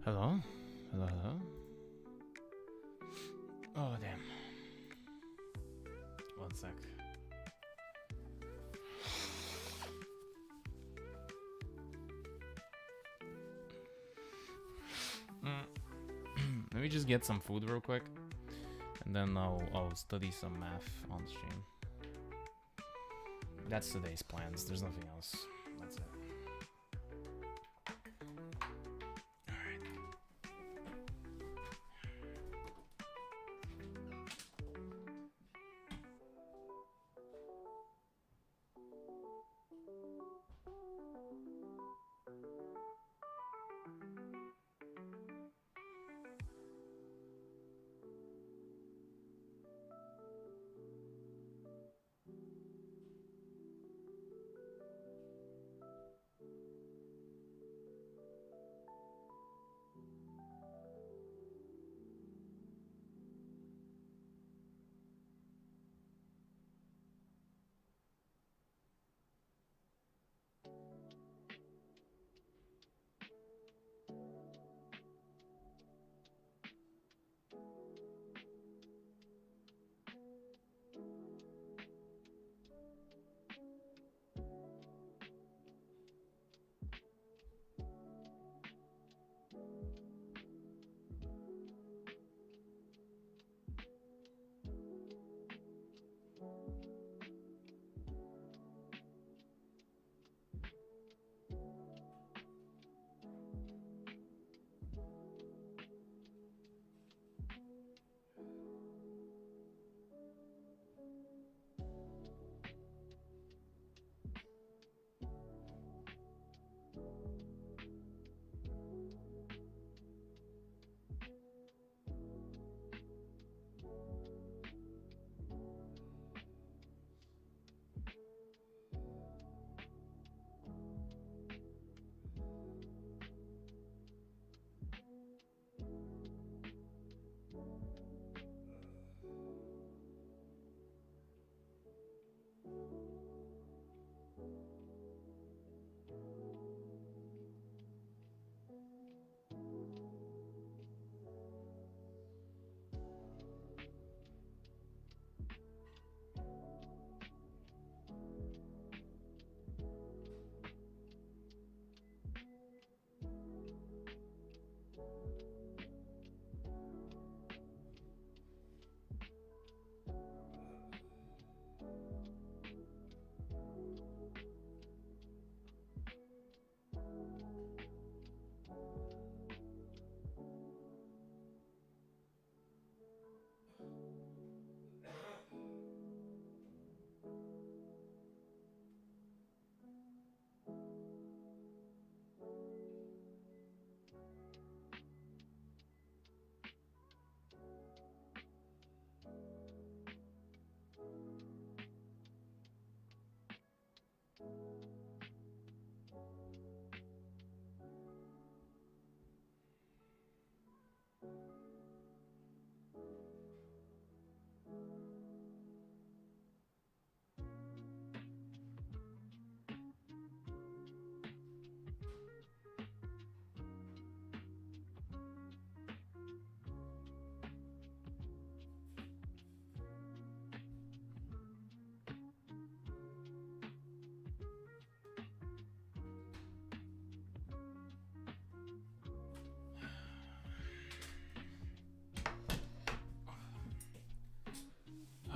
Hello? Hello, hello? Oh, damn. One sec. Let me just get some food real quick, and then I'll study some math on stream. That's today's plans. There's nothing else. That's it.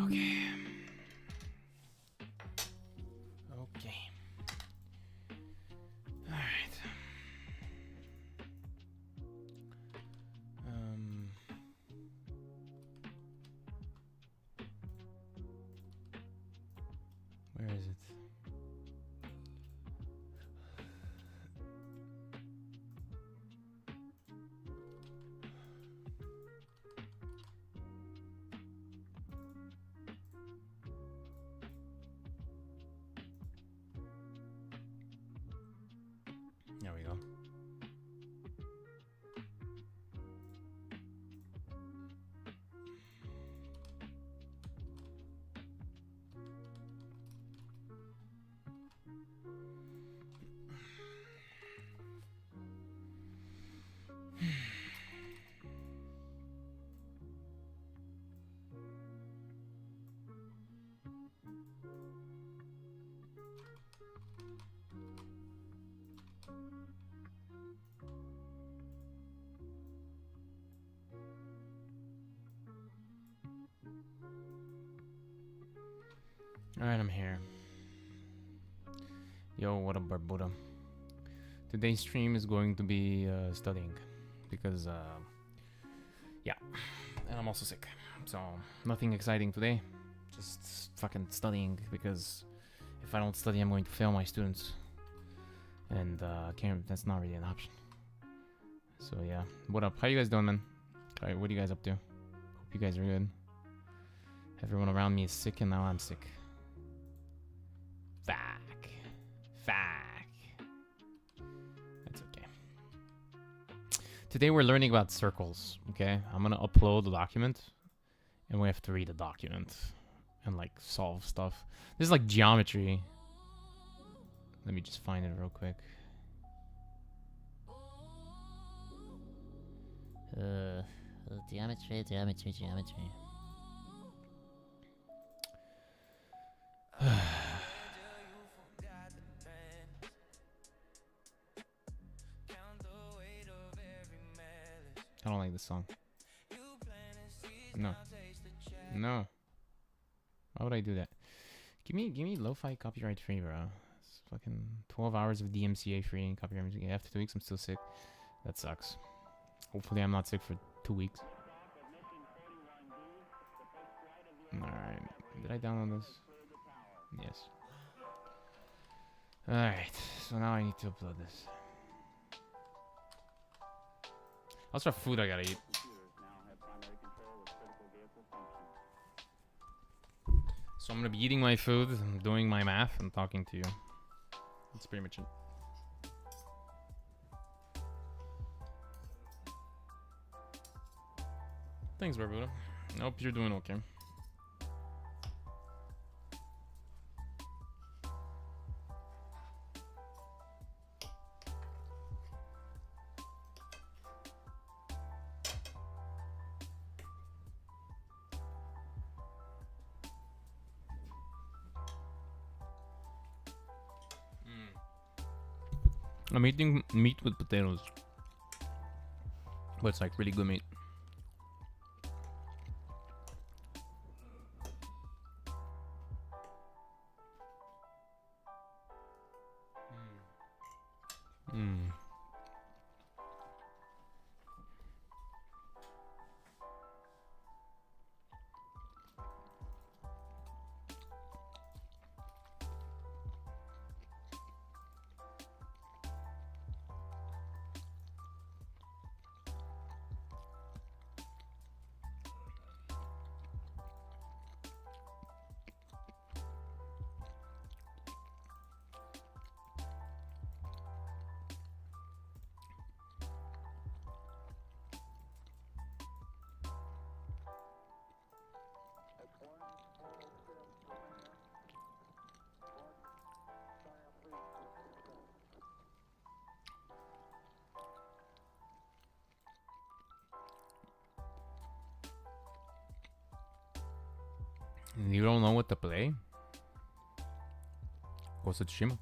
Okay. Okay. All right. Where is it? There we go. Alright, I'm here. Yo, what up, Barbuda? Today's stream is going to be studying because, yeah, and I'm also sick. So, nothing exciting today. Just fucking studying because if I don't study, I'm going to fail my students. And, that's not really an option. So, yeah. What up? How you guys doing, man? Alright, what are you guys up to? Hope you guys are good. Everyone around me is sick and now I'm sick. Fuck. That's okay. Today we're learning about circles, okay? I'm gonna upload the document and we have to read the document and like solve stuff. This is like geometry. Let me just find it real quick. Geometry. I don't like this song. No. Why would I do that? Give me lo-fi copyright free, bro. It's fucking 12 hours of DMCA free and copyright music. After 2 weeks, I'm still sick. That sucks. Hopefully, I'm not sick for 2 weeks. Alright. Did I download this? Yes. Alright. So now I need to upload this. Also have food I gotta eat. So I'm gonna be eating my food, doing my math, and talking to you. That's pretty much it. Thanks, Barbuda. I hope you're doing okay. I'm eating meat with potatoes. But it's like really good meat. You don't know what to play? Ghost of Tsushima.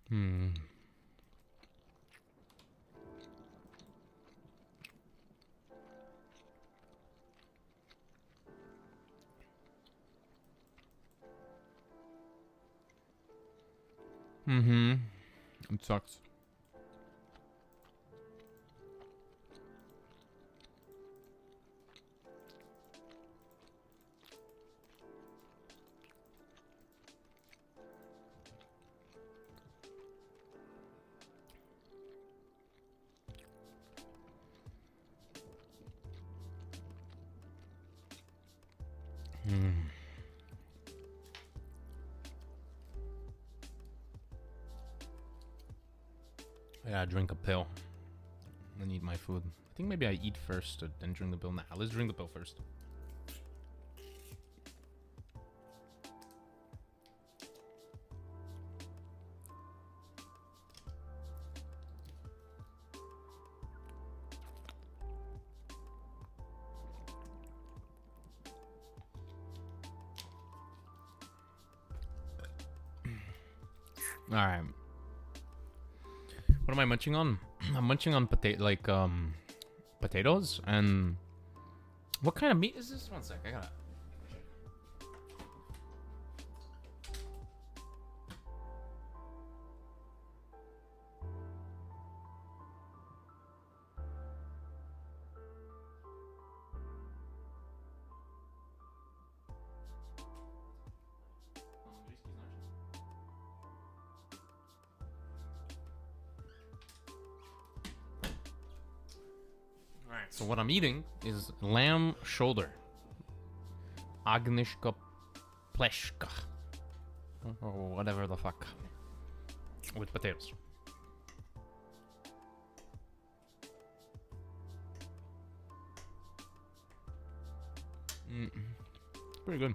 Hmm. Mm-hmm. It sucks. Hmm. I gotta drink a pill. And eat my food. I think maybe I eat first or then drink the pill. Nah, let's drink the pill first. Alright. What am I munching on? I'm munching on potatoes and what kind of meat is this? One sec, I gotta. Alright, so what I'm eating is lamb shoulder. Agnishka pleshka. Or whatever the fuck. With potatoes. Pretty good.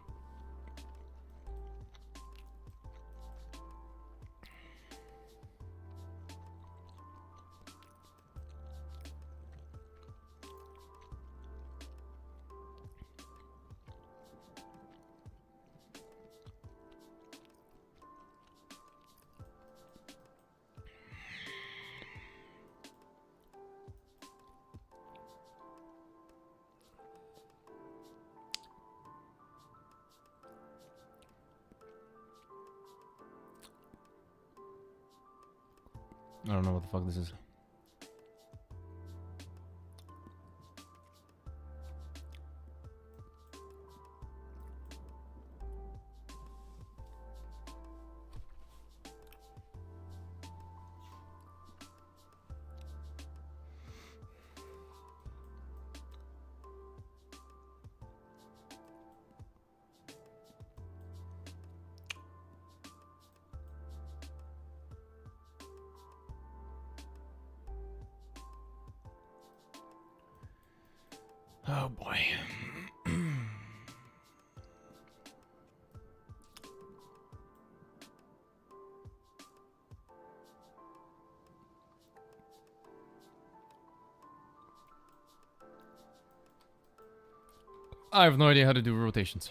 I don't know what the fuck this is. Oh boy. I have no idea how to do rotations.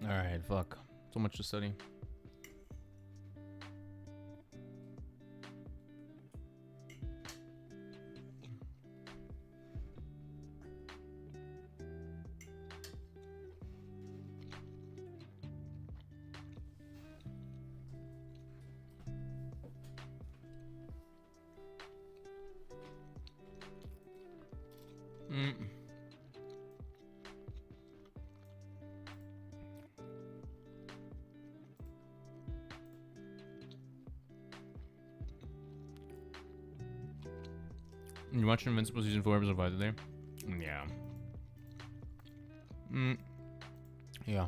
Alright, fuck. So much to study. Mm. You watching Invincible season 4 episode 5 today? Yeah. Yeah.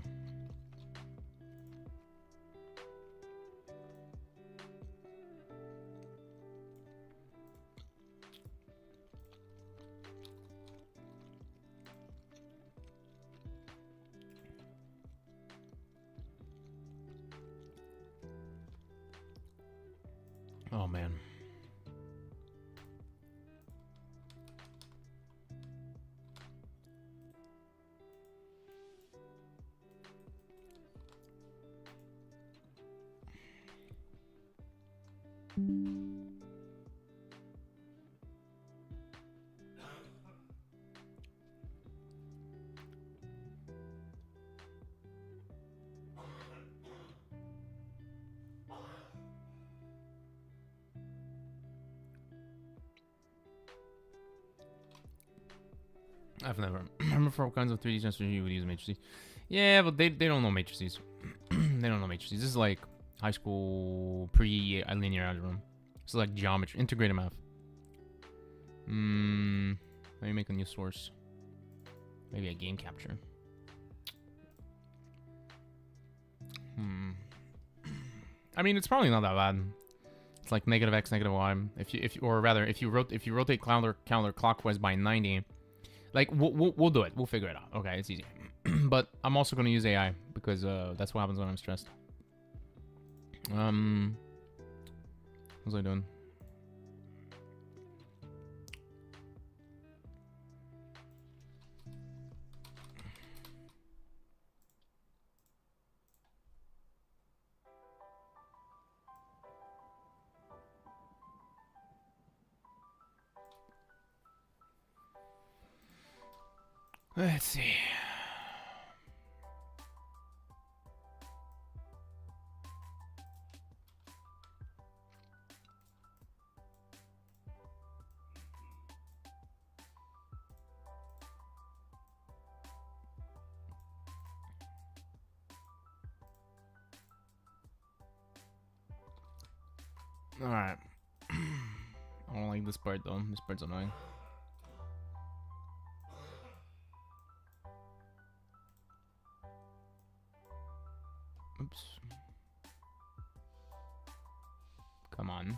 Oh man. I've never. I remember for all kinds of 3D sensors you would use matrices. Yeah, but they don't know matrices. They don't know matrices. This is like high school pre-linear algebra. This is like geometry, integrated math. Let me make a new source. Maybe a game capture. I mean, it's probably not that bad. It's like negative x, negative y. If you rotate counterclockwise by 90. Like, we'll do it. We'll figure it out. Okay, it's easy. But I'm also going to use AI because that's what happens when I'm stressed. What was I doing? Let's see. Alright. I don't like this part though. This part's annoying. Oops. Come on.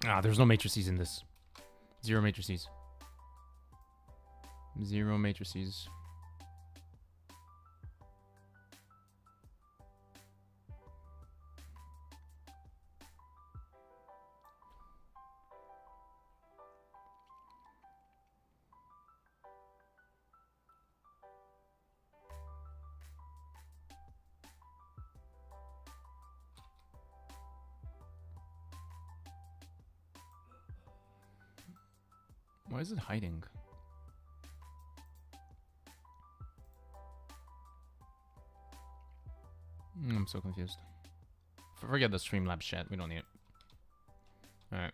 Ah, there's no matrices in this. Zero matrices. Zero matrices. Why is it hiding? I'm so confused. Forget the Streamlabs chat. We don't need it. Alright.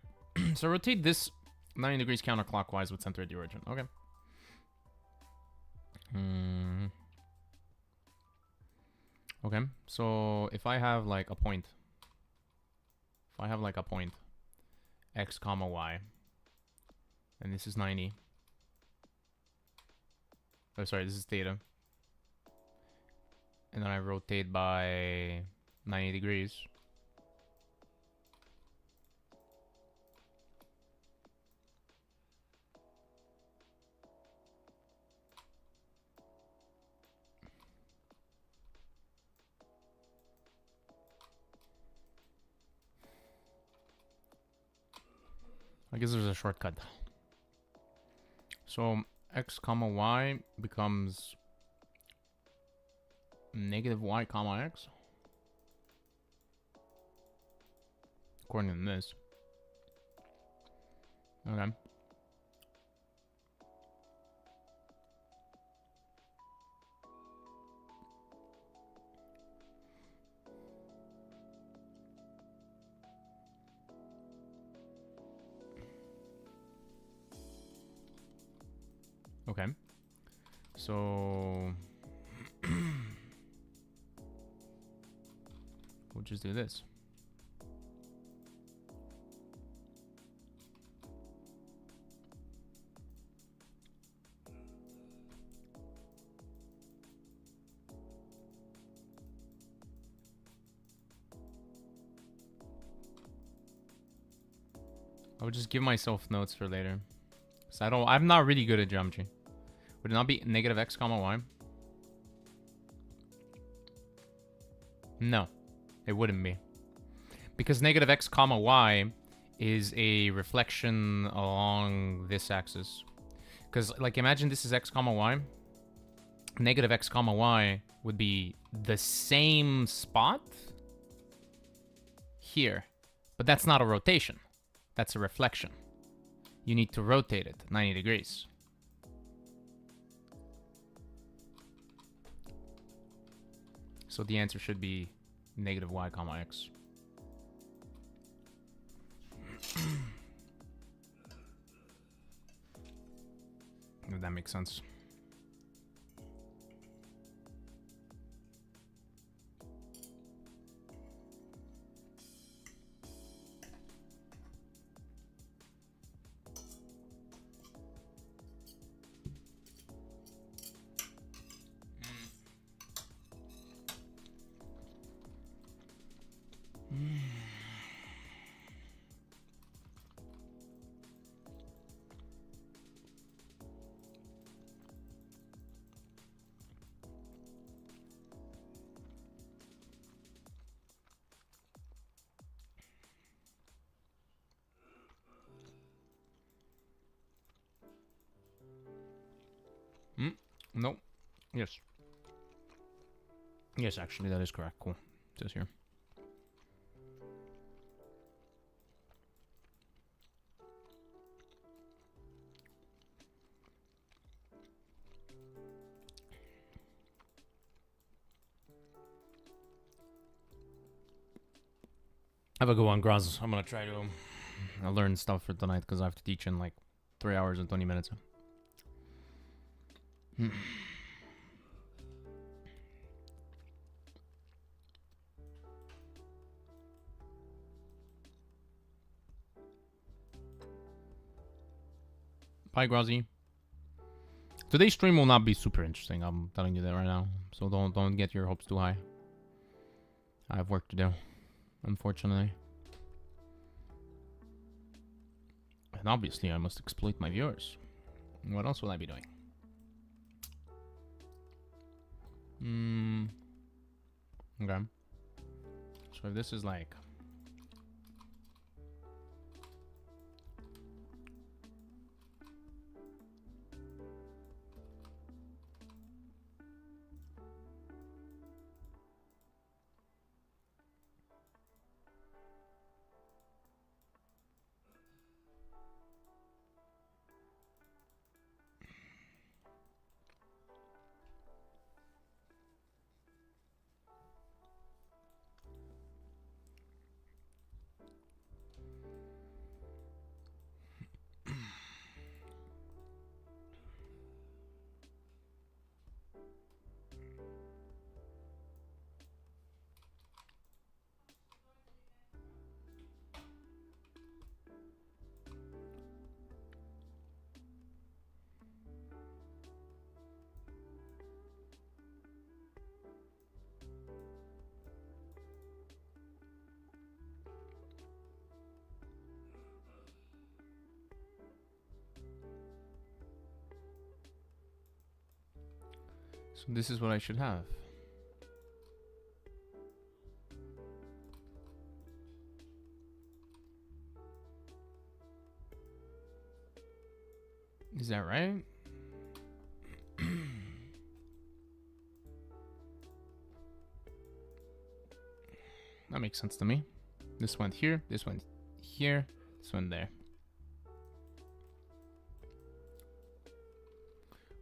So rotate this 90 degrees counterclockwise with center at the origin. Okay. Okay. So if I have like a point. X comma y. And this is 90. Oh, sorry, this is theta. And then I rotate by 90 degrees. I guess there's a shortcut. So x comma y becomes negative y comma x. According to this. Okay. Okay. So we'll just do this. I would just give myself notes for later. So I'm not really good at geometry. Would it not be negative x comma y? No, it wouldn't be. Because negative x comma y is a reflection along this axis. Because, like, imagine this is x comma y. Negative x comma y would be the same spot here. But that's not a rotation. That's a reflection. You need to rotate it 90 degrees. So the answer should be negative y comma x. If that makes sense. No. Yes. Yes, actually, that is correct. Cool. It says here. Have a good one, Graz. I'm gonna try to learn stuff for tonight because I have to teach in like 3 hours and 20 minutes. Bye, Grazi. Today's stream will not be super interesting. I'm telling you that right now. So don't get your hopes too high. I have work to do, unfortunately. And obviously, I must exploit my viewers. What else will I be doing? Okay. So if this is like... So this is what I should have. Is that right? That makes sense to me. This went here, this went here, this went there.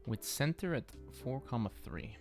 with center at 4, 3.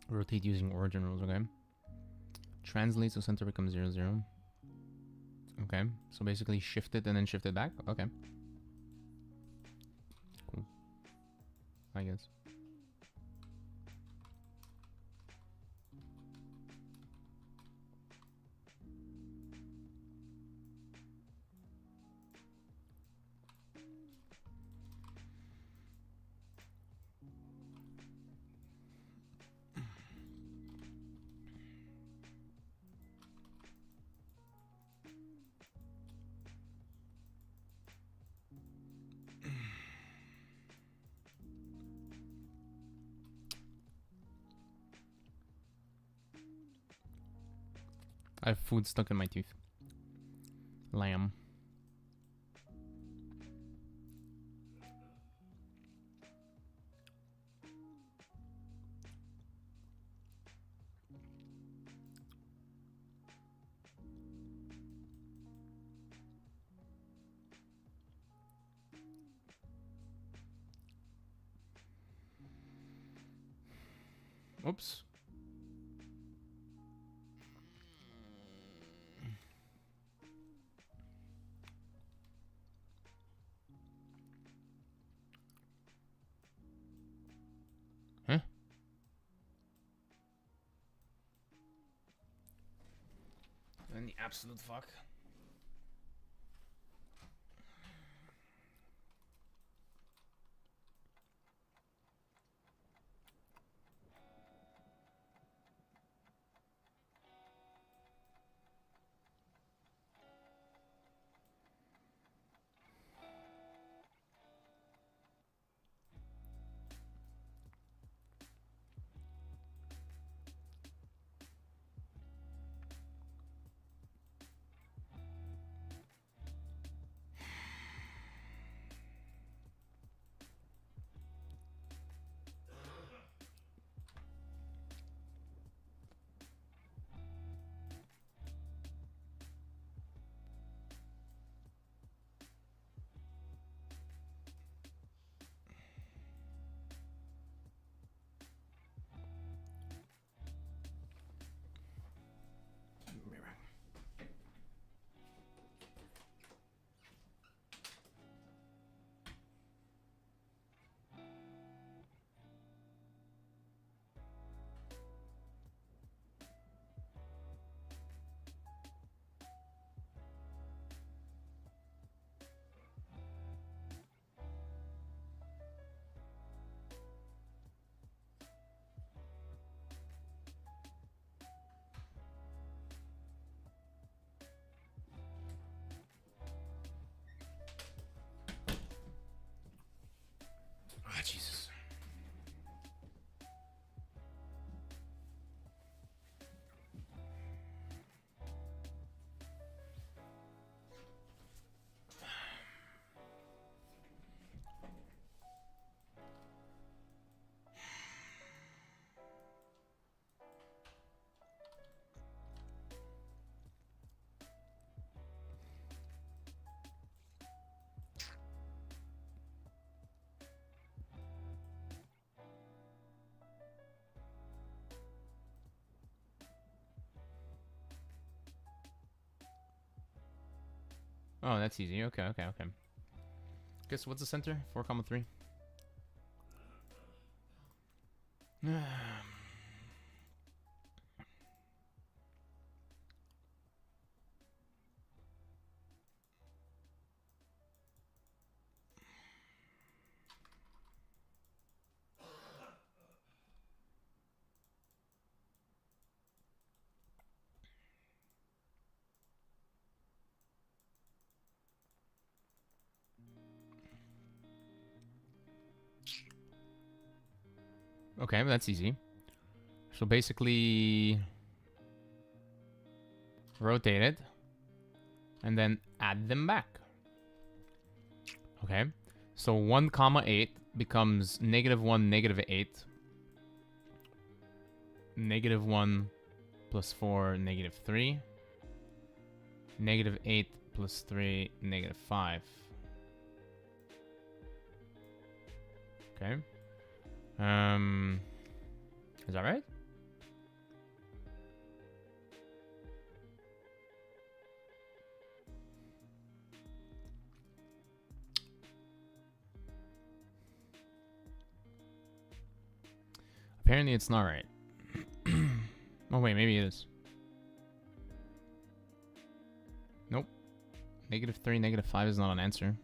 Rotate using origin rules, okay. Translate so center becomes 0, 0. Okay, so basically shift it and then shift it back? Okay. Cool. I guess. I have food stuck in my tooth. Lamb. Oops. Huh? And the absolute fuck. Oh, that's easy. Okay, okay, okay. Guess what's the center? 4, 3. Okay, but that's easy. So basically, rotate it, and then add them back. Okay, so 1, 8 becomes -1, -8. -1 plus 4, -3. -8 plus 3, -5. Okay. Is that right? Apparently it's not right. Oh wait, maybe it is. Nope. -3, -5 is not an answer.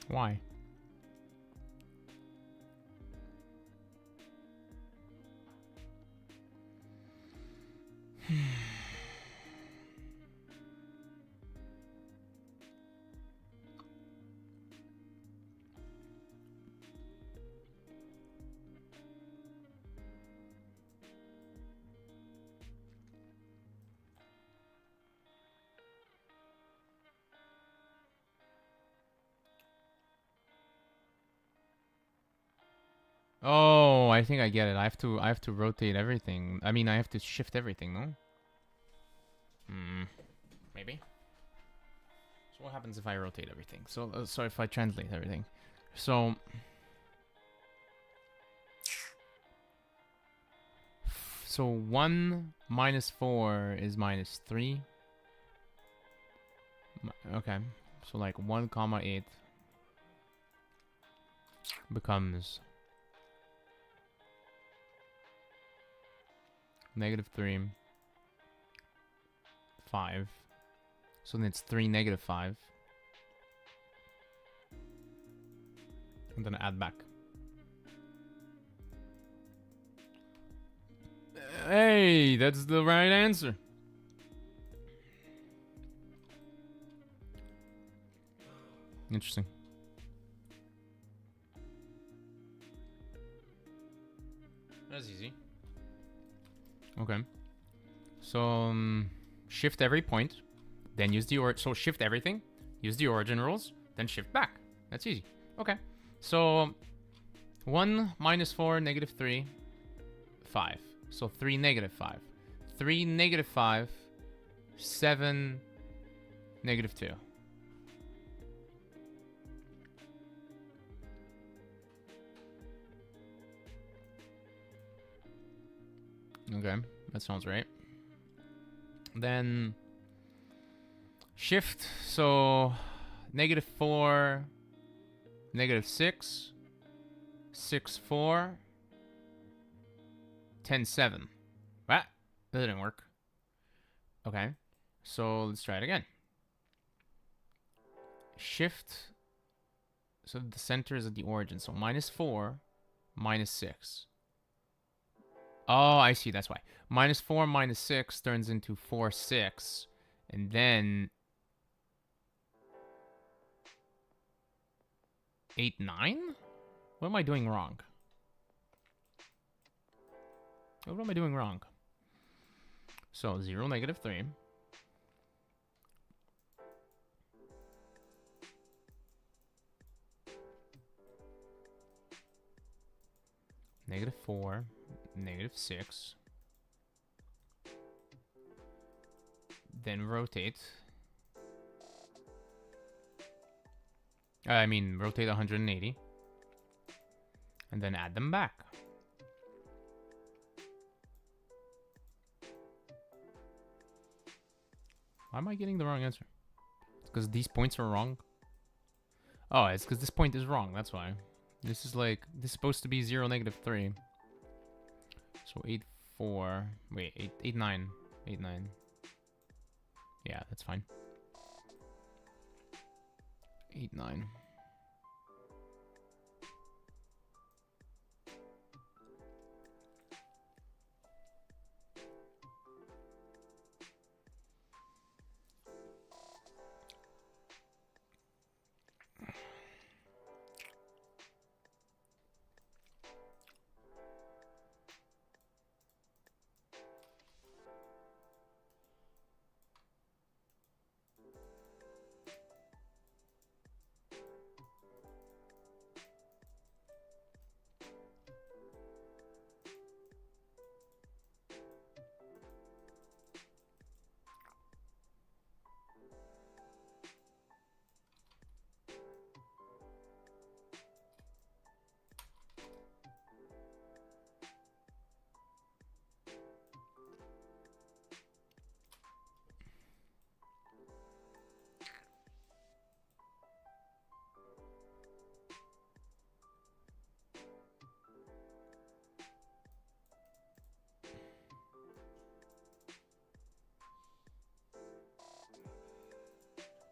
Why? Oh, I think I get it. I have to rotate everything. I mean, I have to shift everything, no? Maybe. So what happens if I rotate everything? So so if I translate everything. So 1 minus 4 is -3. Okay. So like 1, 8 becomes -3, 5. So then it's 3, -5. And then add back. Hey, that's the right answer. Interesting. That's easy. Okay. So shift every point, then use the so shift everything, use the origin rules, then shift back. That's easy. Okay. So 1 minus 4, -3, 5. So 3, -5. 3, -5, 7, -2. Okay, that sounds right. Then shift, so -4, -6, 6, 4, 10, 7. What? That didn't work. Okay, so let's try it again. Shift, so the center is at the origin, so -4, -6. Oh, I see, that's why. -4, -6 turns into 4, 6. And then 8, 9? What am I doing wrong? What am I doing wrong? So 0, -3. -4, -6. Then rotate. I mean, rotate 180. And then add them back. Why am I getting the wrong answer? because these points are wrong. Oh, it's because this point is wrong. That's why. This is like, this is supposed to be 0, -3. So 8, 4. Wait, 8, 8, 9. 8, 9. Yeah, that's fine. 8, 9.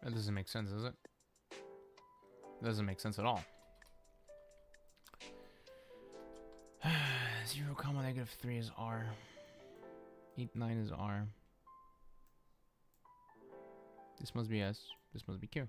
That doesn't make sense, does it? Doesn't make sense at all. 0, -3 is R. 8, 9 is R. This must be S. This must be Q.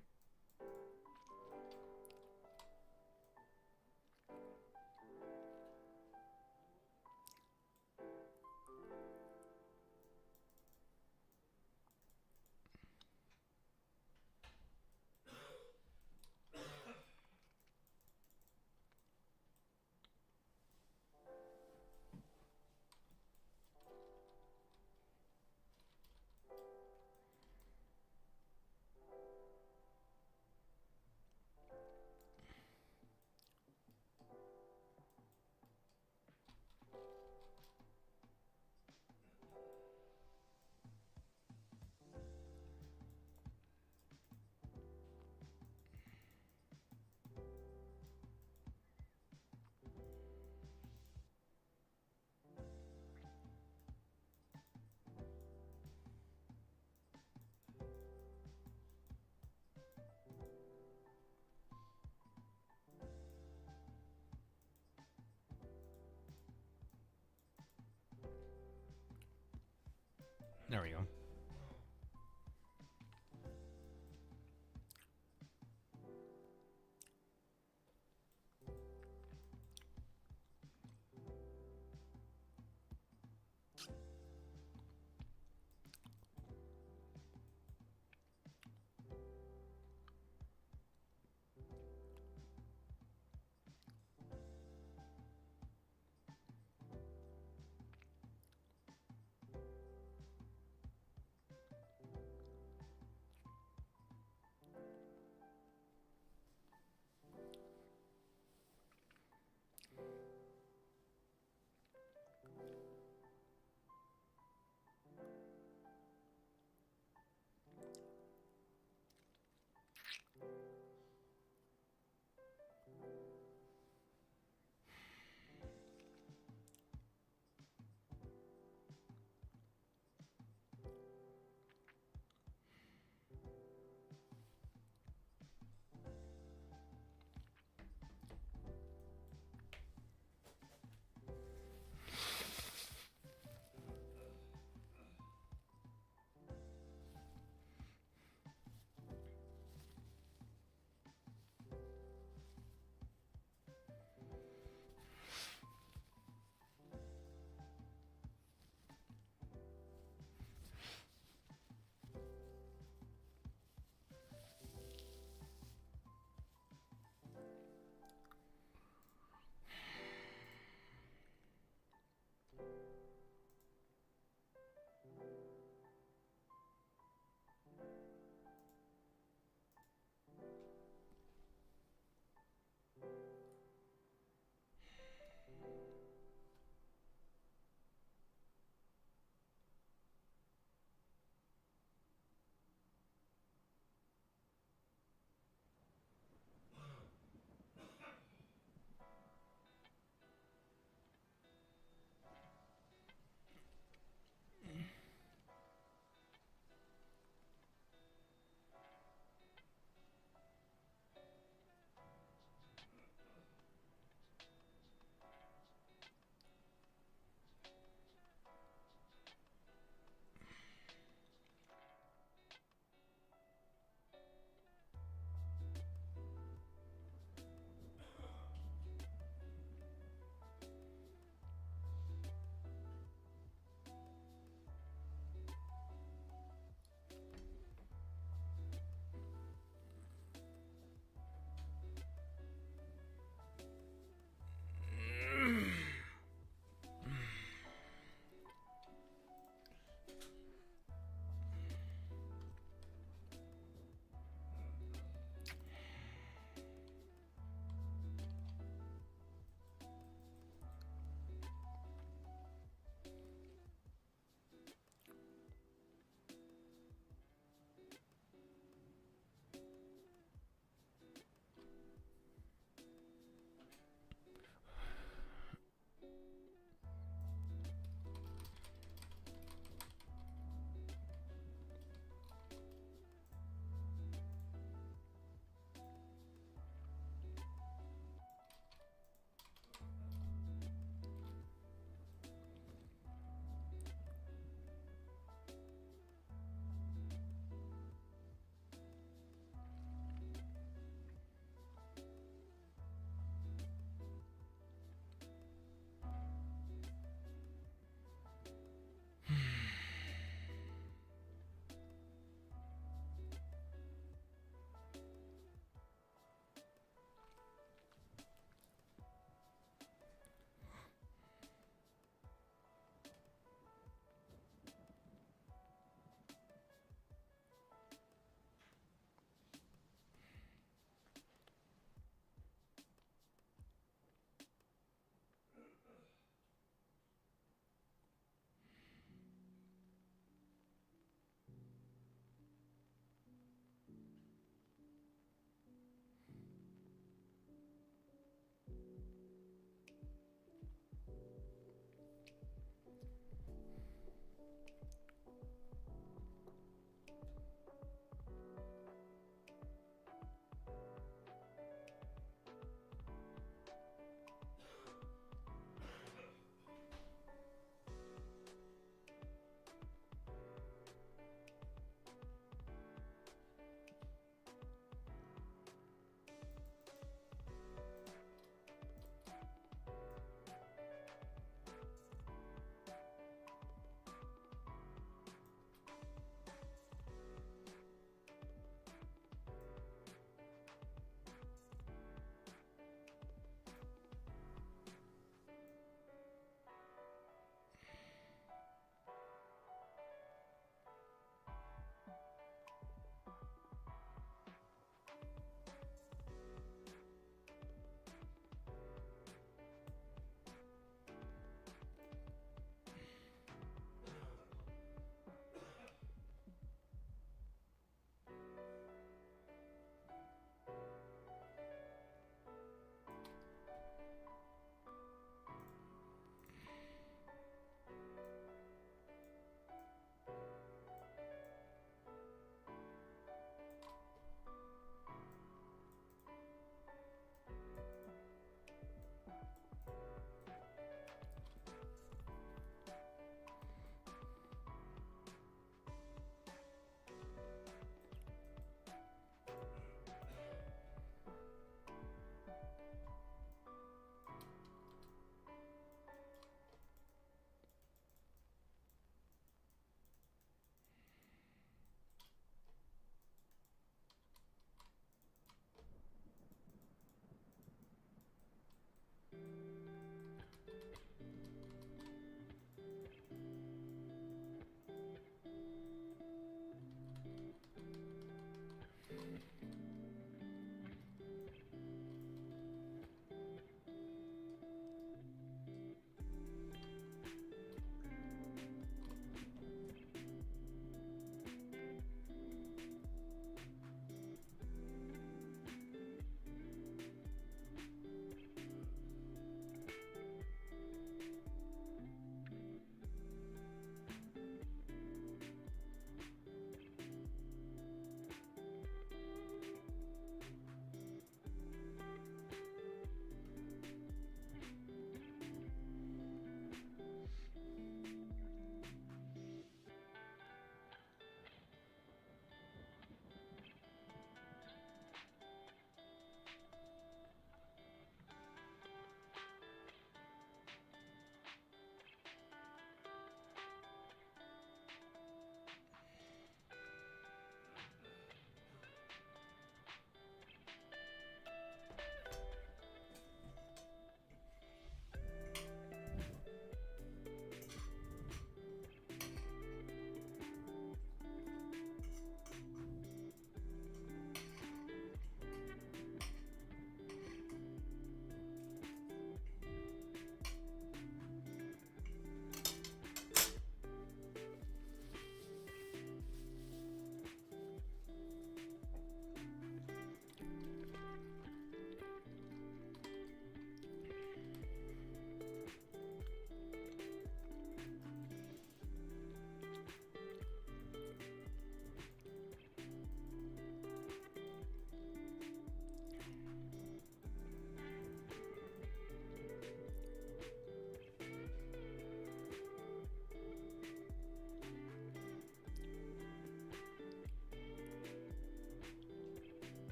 There we go.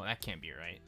that can't be right.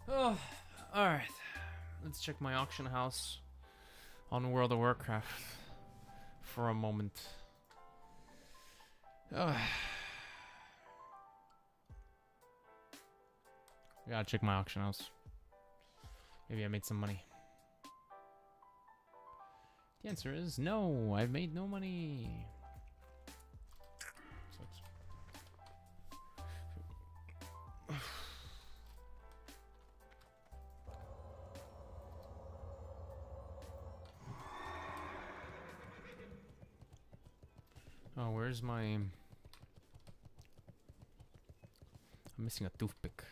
Oh, alright. Let's check my auction house on World of Warcraft for a moment. Gotta check my auction house. Maybe I made some money. The answer is no, I've made no money. Sucks. Oh, where's my... I'm missing a toothpick.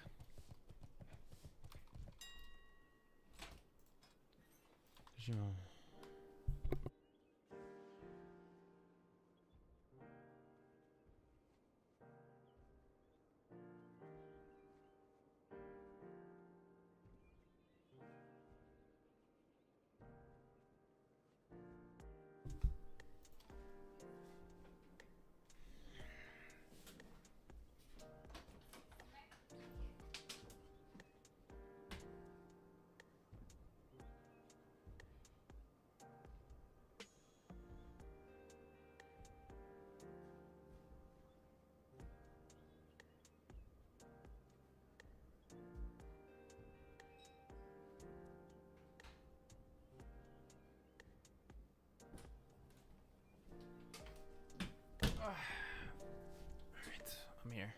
Alright, I'm here.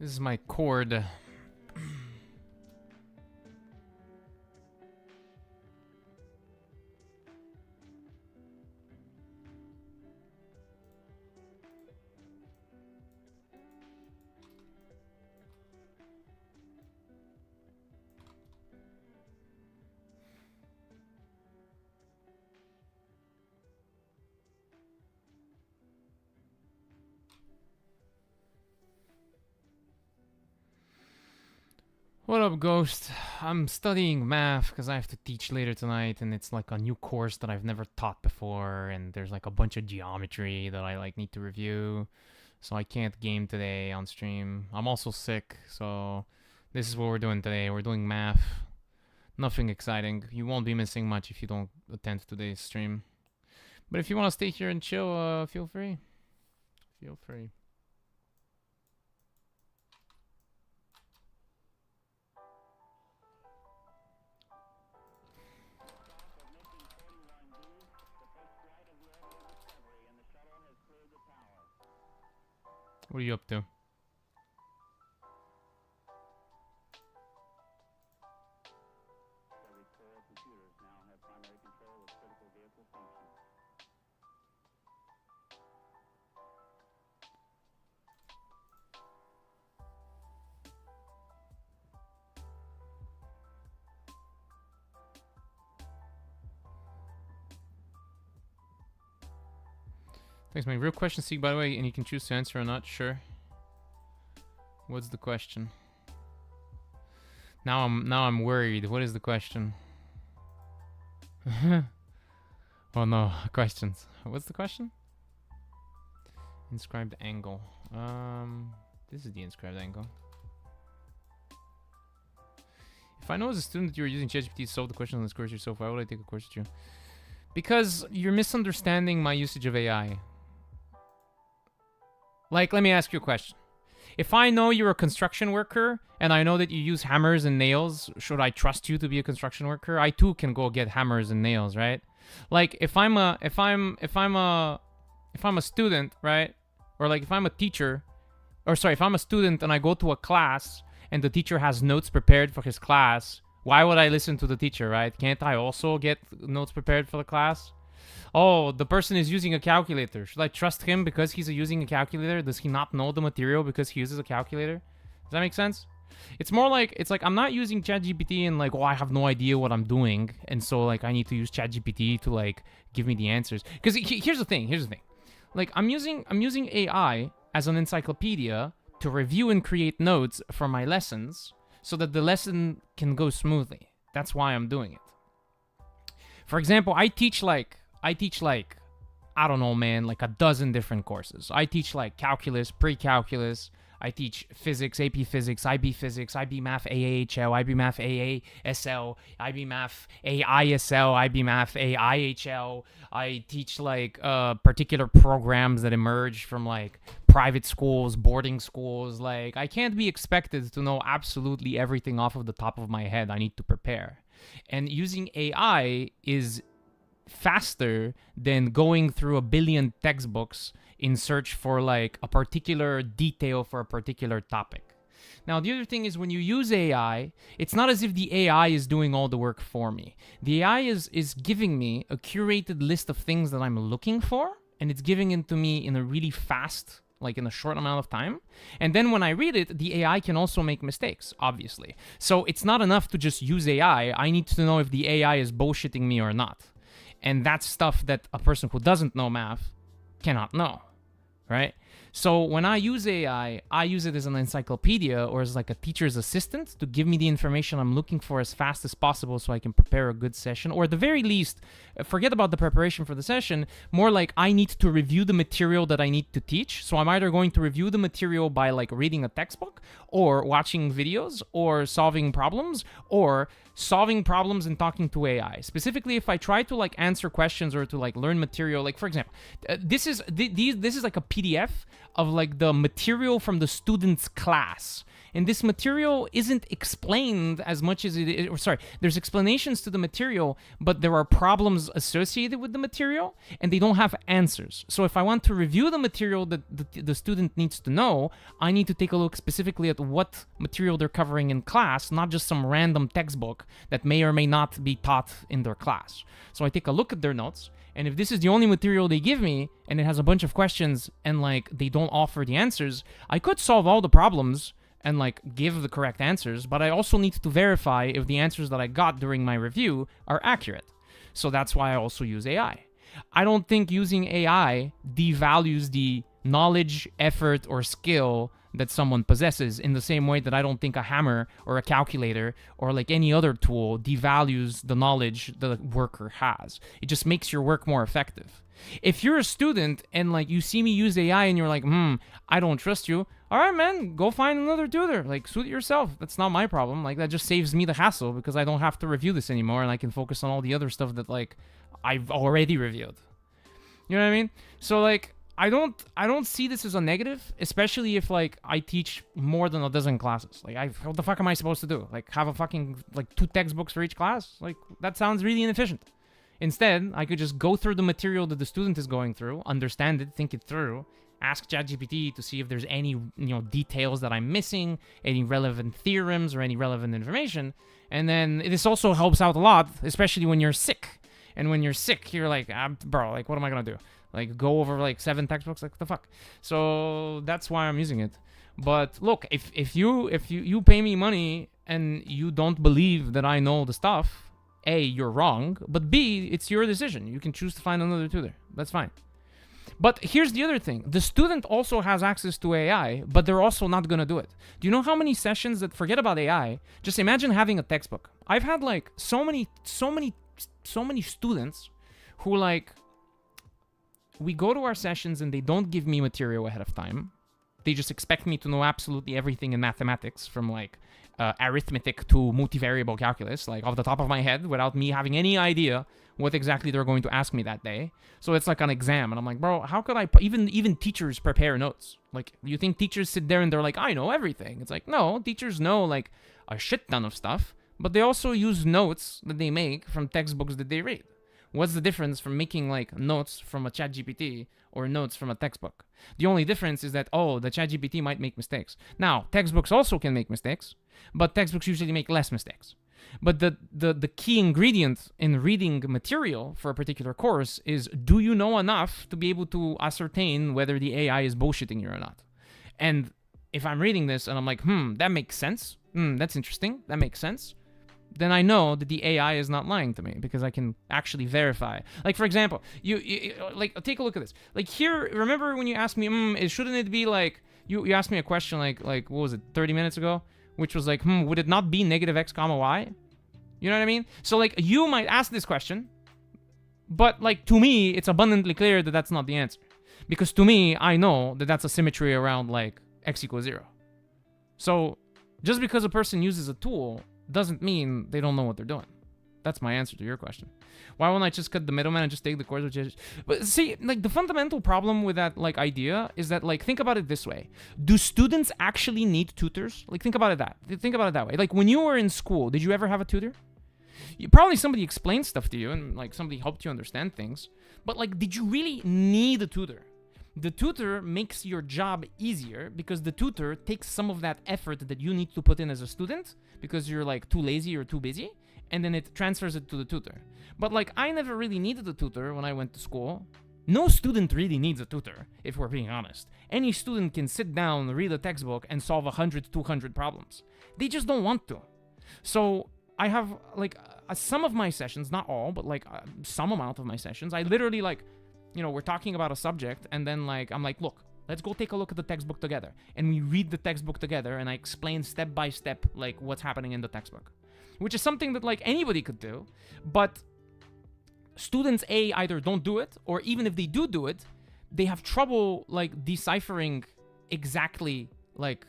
This is my chord. What up, Ghost? I'm studying math because I have to teach later tonight, and it's like a new course that I've never taught before, and there's like a bunch of geometry that I like need to review, so I can't game today on stream. I'm also sick, so this is what we're doing today. We're doing math. Nothing exciting. You won't be missing much if you don't attend today's stream. But if you want to stay here and chill, feel free. Feel free. What are you up to? Thanks, man. Real question, Seek, by the way, and you can choose to answer or not. Sure. What's the question? Now I'm worried. What is the question? Oh no, questions. What's the question? Inscribed angle. This is the inscribed angle. If I know as a student that you're using ChatGPT to solve the question on this course yourself, why would I take a course with you? Because you're misunderstanding my usage of AI. Like, let me ask you a question. If I know you're a construction worker and I know that you use hammers and nails, should I trust you to be a construction worker? I too can go get hammers and nails, right? Like if I'm a student, right? Or like if I'm a teacher, or sorry, if I'm a student and I go to a class and the teacher has notes prepared for his class, why would I listen to the teacher, right? Can't I also get notes prepared for the class? Oh, the person is using a calculator. Should I trust him because he's using a calculator? Does he not know the material because he uses a calculator? Does that make sense? It's more like, it's like I'm not using ChatGPT and like, oh, I have no idea what I'm doing. And so like I need to use ChatGPT to like give me the answers. Because here's the thing. Like I'm using AI as an encyclopedia to review and create notes for my lessons so that the lesson can go smoothly. That's why I'm doing it. For example, I teach like, I don't know, man, like a dozen different courses. I teach like calculus, pre-calculus. I teach physics, AP Physics, IB Physics, IB Math AAHL, IB Math AASL, IB Math AISL, IB Math AIHL. I teach like particular programs that emerge from like private schools, boarding schools. Like I can't be expected to know absolutely everything off of the top of my head. I need to prepare. And using AI is faster than going through a billion textbooks in search for like a particular detail for a particular topic. Now, the other thing is when you use AI, it's not as if the AI is doing all the work for me. The AI is giving me a curated list of things that I'm looking for, and it's giving it to me in a really fast, like in a short amount of time. And then when I read it, the AI can also make mistakes, obviously. So it's not enough to just use AI. I need to know if the AI is bullshitting me or not. And that's stuff that a person who doesn't know math cannot know, right? So when I use AI, I use it as an encyclopedia or as like a teacher's assistant to give me the information I'm looking for as fast as possible so I can prepare a good session. Or at the very least, forget about the preparation for the session, more like I need to review the material that I need to teach. So I'm either going to review the material by like reading a textbook or watching videos or solving problems and talking to AI. Specifically, if I try to like answer questions or to like learn material, like for example, this is like a PDF of like the material from the student's class. And this material isn't explained as much as it is, or sorry, there's explanations to the material, but there are problems associated with the material, and they don't have answers. So if I want to review the material that the student needs to know, I need to take a look specifically at what material they're covering in class, not just some random textbook that may or may not be taught in their class. So I take a look at their notes, and if this is the only material they give me, and it has a bunch of questions, and like they don't offer the answers, I could solve all the problems and like give the correct answers, but I also need to verify if the answers that I got during my review are accurate. So that's why I also use AI. I don't think using AI devalues the knowledge, effort, or skill that someone possesses in the same way that I don't think a hammer or a calculator or like any other tool devalues the knowledge the worker has. It just makes your work more effective. If you're a student and like you see me use AI and you're like, I don't trust you, all right, man, go find another tutor. Like, suit it yourself. That's not my problem. Like, that just saves me the hassle because I don't have to review this anymore and I can focus on all the other stuff that like I've already reviewed. You know what I mean? So like, I don't see this as a negative, especially if like I teach more than a dozen classes. Like, what the fuck am I supposed to do? Like, have a fucking like 2 textbooks for each class? Like, that sounds really inefficient. Instead, I could just go through the material that the student is going through, understand it, think it through, ask ChatGPT to see if there's any, details that I'm missing, any relevant theorems or any relevant information. And then this also helps out a lot, especially when you're sick. And when you're sick, you're like, bro, like, what am I going to do? Like, go over like 7 textbooks? Like, what the fuck? So that's why I'm using it. But look, if you pay me money and you don't believe that I know the stuff, A, you're wrong, but B, it's your decision. You can choose to find another tutor. That's fine. But here's the other thing. The student also has access to AI, but they're also not going to do it. Do you know how many sessions that forget about AI? Just imagine having a textbook. I've had like so many students who like, we go to our sessions and they don't give me material ahead of time. They just expect me to know absolutely everything in mathematics from like arithmetic to multivariable calculus, like off the top of my head, without me having any idea what exactly they're going to ask me that day. So it's like an exam, and I'm like, bro, how could I? Even teachers prepare notes. Like, you think teachers sit there and they're like, I know everything? It's like, no, teachers know like a shit ton of stuff, but they also use notes that they make from textbooks that they read. What's the difference from making like notes from a ChatGPT or notes from a textbook? The only difference is that, the ChatGPT might make mistakes. Now, textbooks also can make mistakes, but textbooks usually make less mistakes. But the key ingredient in reading material for a particular course is, do you know enough to be able to ascertain whether the AI is bullshitting you or not? And if I'm reading this and I'm like, that makes sense. That's interesting. That makes sense. Then I know that the AI is not lying to me because I can actually verify. Like, for example, you like, take a look at this. Like here, remember when you asked me, shouldn't it be like, you asked me a question like what was it, 30 minutes ago? Which was like, would it not be negative x comma y? You know what I mean? So like, you might ask this question, but like, to me, it's abundantly clear that that's not the answer. Because to me, I know that that's a symmetry around like x equals 0. So just because a person uses a tool doesn't mean they don't know what they're doing. That's my answer to your question. Why won't I just cut the middleman and just take the course? But see, like, the fundamental problem with that like idea is that, like, think about it this way: do students actually need tutors? Like, think about it that way. Like, when you were in school, did you ever have a tutor? Probably somebody explained stuff to you and like somebody helped you understand things. But like, did you really need a tutor? The tutor makes your job easier because the tutor takes some of that effort that you need to put in as a student because you're like too lazy or too busy, and then it transfers it to the tutor. But like, I never really needed a tutor when I went to school. No student really needs a tutor, if we're being honest. Any student can sit down, read a textbook, and solve 100, 200 problems. They just don't want to. So I have like some of my sessions, not all, but like some amount of my sessions, I literally like, we're talking about a subject, and then like, I'm like, look, let's go take a look at the textbook together. And we read the textbook together, and I explain step by step, like, what's happening in the textbook. Which is something that like anybody could do, but students either don't do it, or even if they do it, they have trouble like deciphering exactly like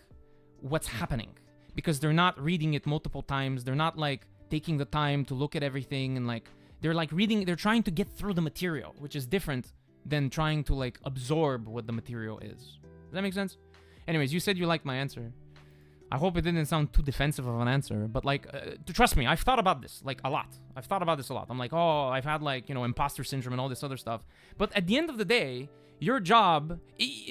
what's happening because they're not reading it multiple times. They're not like taking the time to look at everything, and like they're like reading, they're trying to get through the material, which is different than trying to like absorb what the material is. Does that make sense? Anyways, you said you liked my answer. I hope it didn't sound too defensive of an answer, but like, trust me, I've thought about this like a lot. I've thought about this a lot. I'm like, oh, I've had like, you know, imposter syndrome and all this other stuff. But at the end of the day, your job,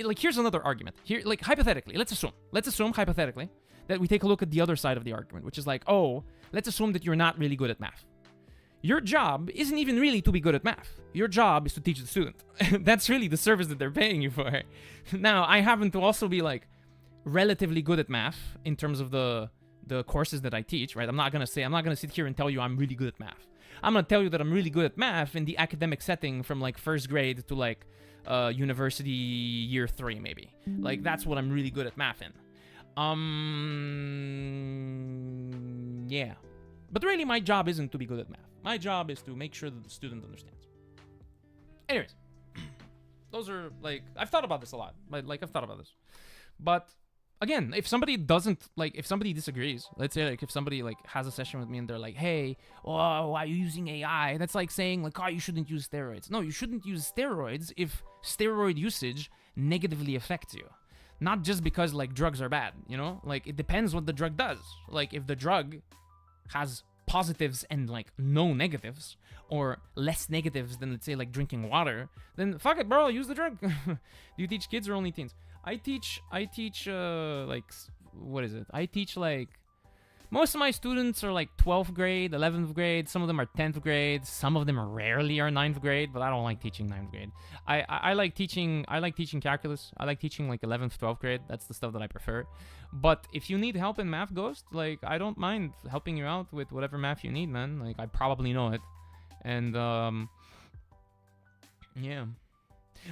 like, here's another argument. Here, like, hypothetically, let's assume hypothetically that we take a look at the other side of the argument, which is like, oh, let's assume that you're not really good at math. Your job isn't even really to be good at math. Your job is to teach the student. That's really the service that they're paying you for. Now, I happen to also be like relatively good at math in terms of the courses that I teach, right? I'm not gonna sit here and tell you I'm really good at math. I'm gonna tell you that I'm really good at math in the academic setting from like first grade to like university year 3 maybe. Like that's what I'm really good at math in. Yeah. But really my job isn't to be good at math. My job is to make sure that the student understands. Anyways, those are like, I've thought about this a lot. Like I've thought about this. But again, if somebody doesn't, like, if somebody disagrees, let's say, like, if somebody, like, has a session with me and they're like, hey, oh, why are you using AI? That's like saying, like, oh, you shouldn't use steroids. No, you shouldn't use steroids if steroid usage negatively affects you. Not just because, like, drugs are bad, you know? Like, it depends what the drug does. Like, if the drug has positives and, like, no negatives, or less negatives than, let's say, like, drinking water, then fuck it, bro, use the drug. Do you teach kids or only teens? I teach, like, what is it? I teach, like, most of my students are, like, 12th grade, 11th grade. Some of them are 10th grade. Some of them rarely are 9th grade, but I don't like teaching 9th grade. I like teaching calculus. I like teaching, like, 11th, 12th grade. That's the stuff that I prefer. But if you need help in Math Ghost, like, I don't mind helping you out with whatever math you need, man. Like, I probably know it. And, yeah.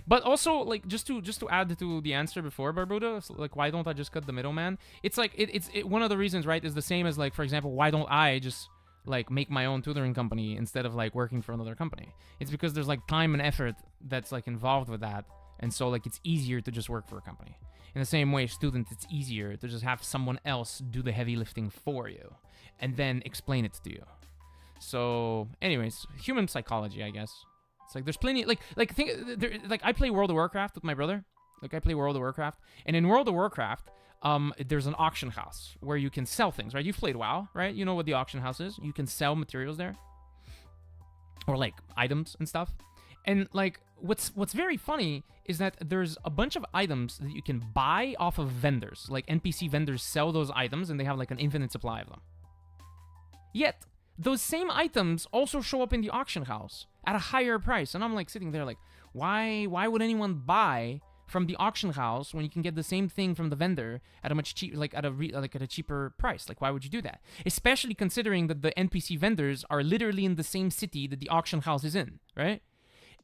But also, like, just to add to the answer before, Barbuda, like, why don't I just cut the middleman? It's like, it's one of the reasons, right, is the same as, like, for example, why don't I just, like, make my own tutoring company instead of, like, working for another company? It's because there's, like, time and effort that's, like, involved with that. And so, like, it's easier to just work for a company. In the same way, students, it's easier to just have someone else do the heavy lifting for you and then explain it to you. So, anyways, human psychology, I guess. It's like there's plenty, like I play World of Warcraft with my brother. Like I play World of Warcraft, and in World of Warcraft, there's an auction house where you can sell things, right? You've played WoW, right? You know what the auction house is. You can sell materials there, or like items and stuff. And like what's very funny is that there's a bunch of items that you can buy off of vendors. Like NPC vendors sell those items, and they have like an infinite supply of them. Yet those same items also show up in the auction house at a higher price, and I'm like sitting there like, why would anyone buy from the auction house when you can get the same thing from the vendor at a much cheap, like at a cheaper price? Like, why would you do that? Especially considering that the NPC vendors are literally in the same city that the auction house is in, right?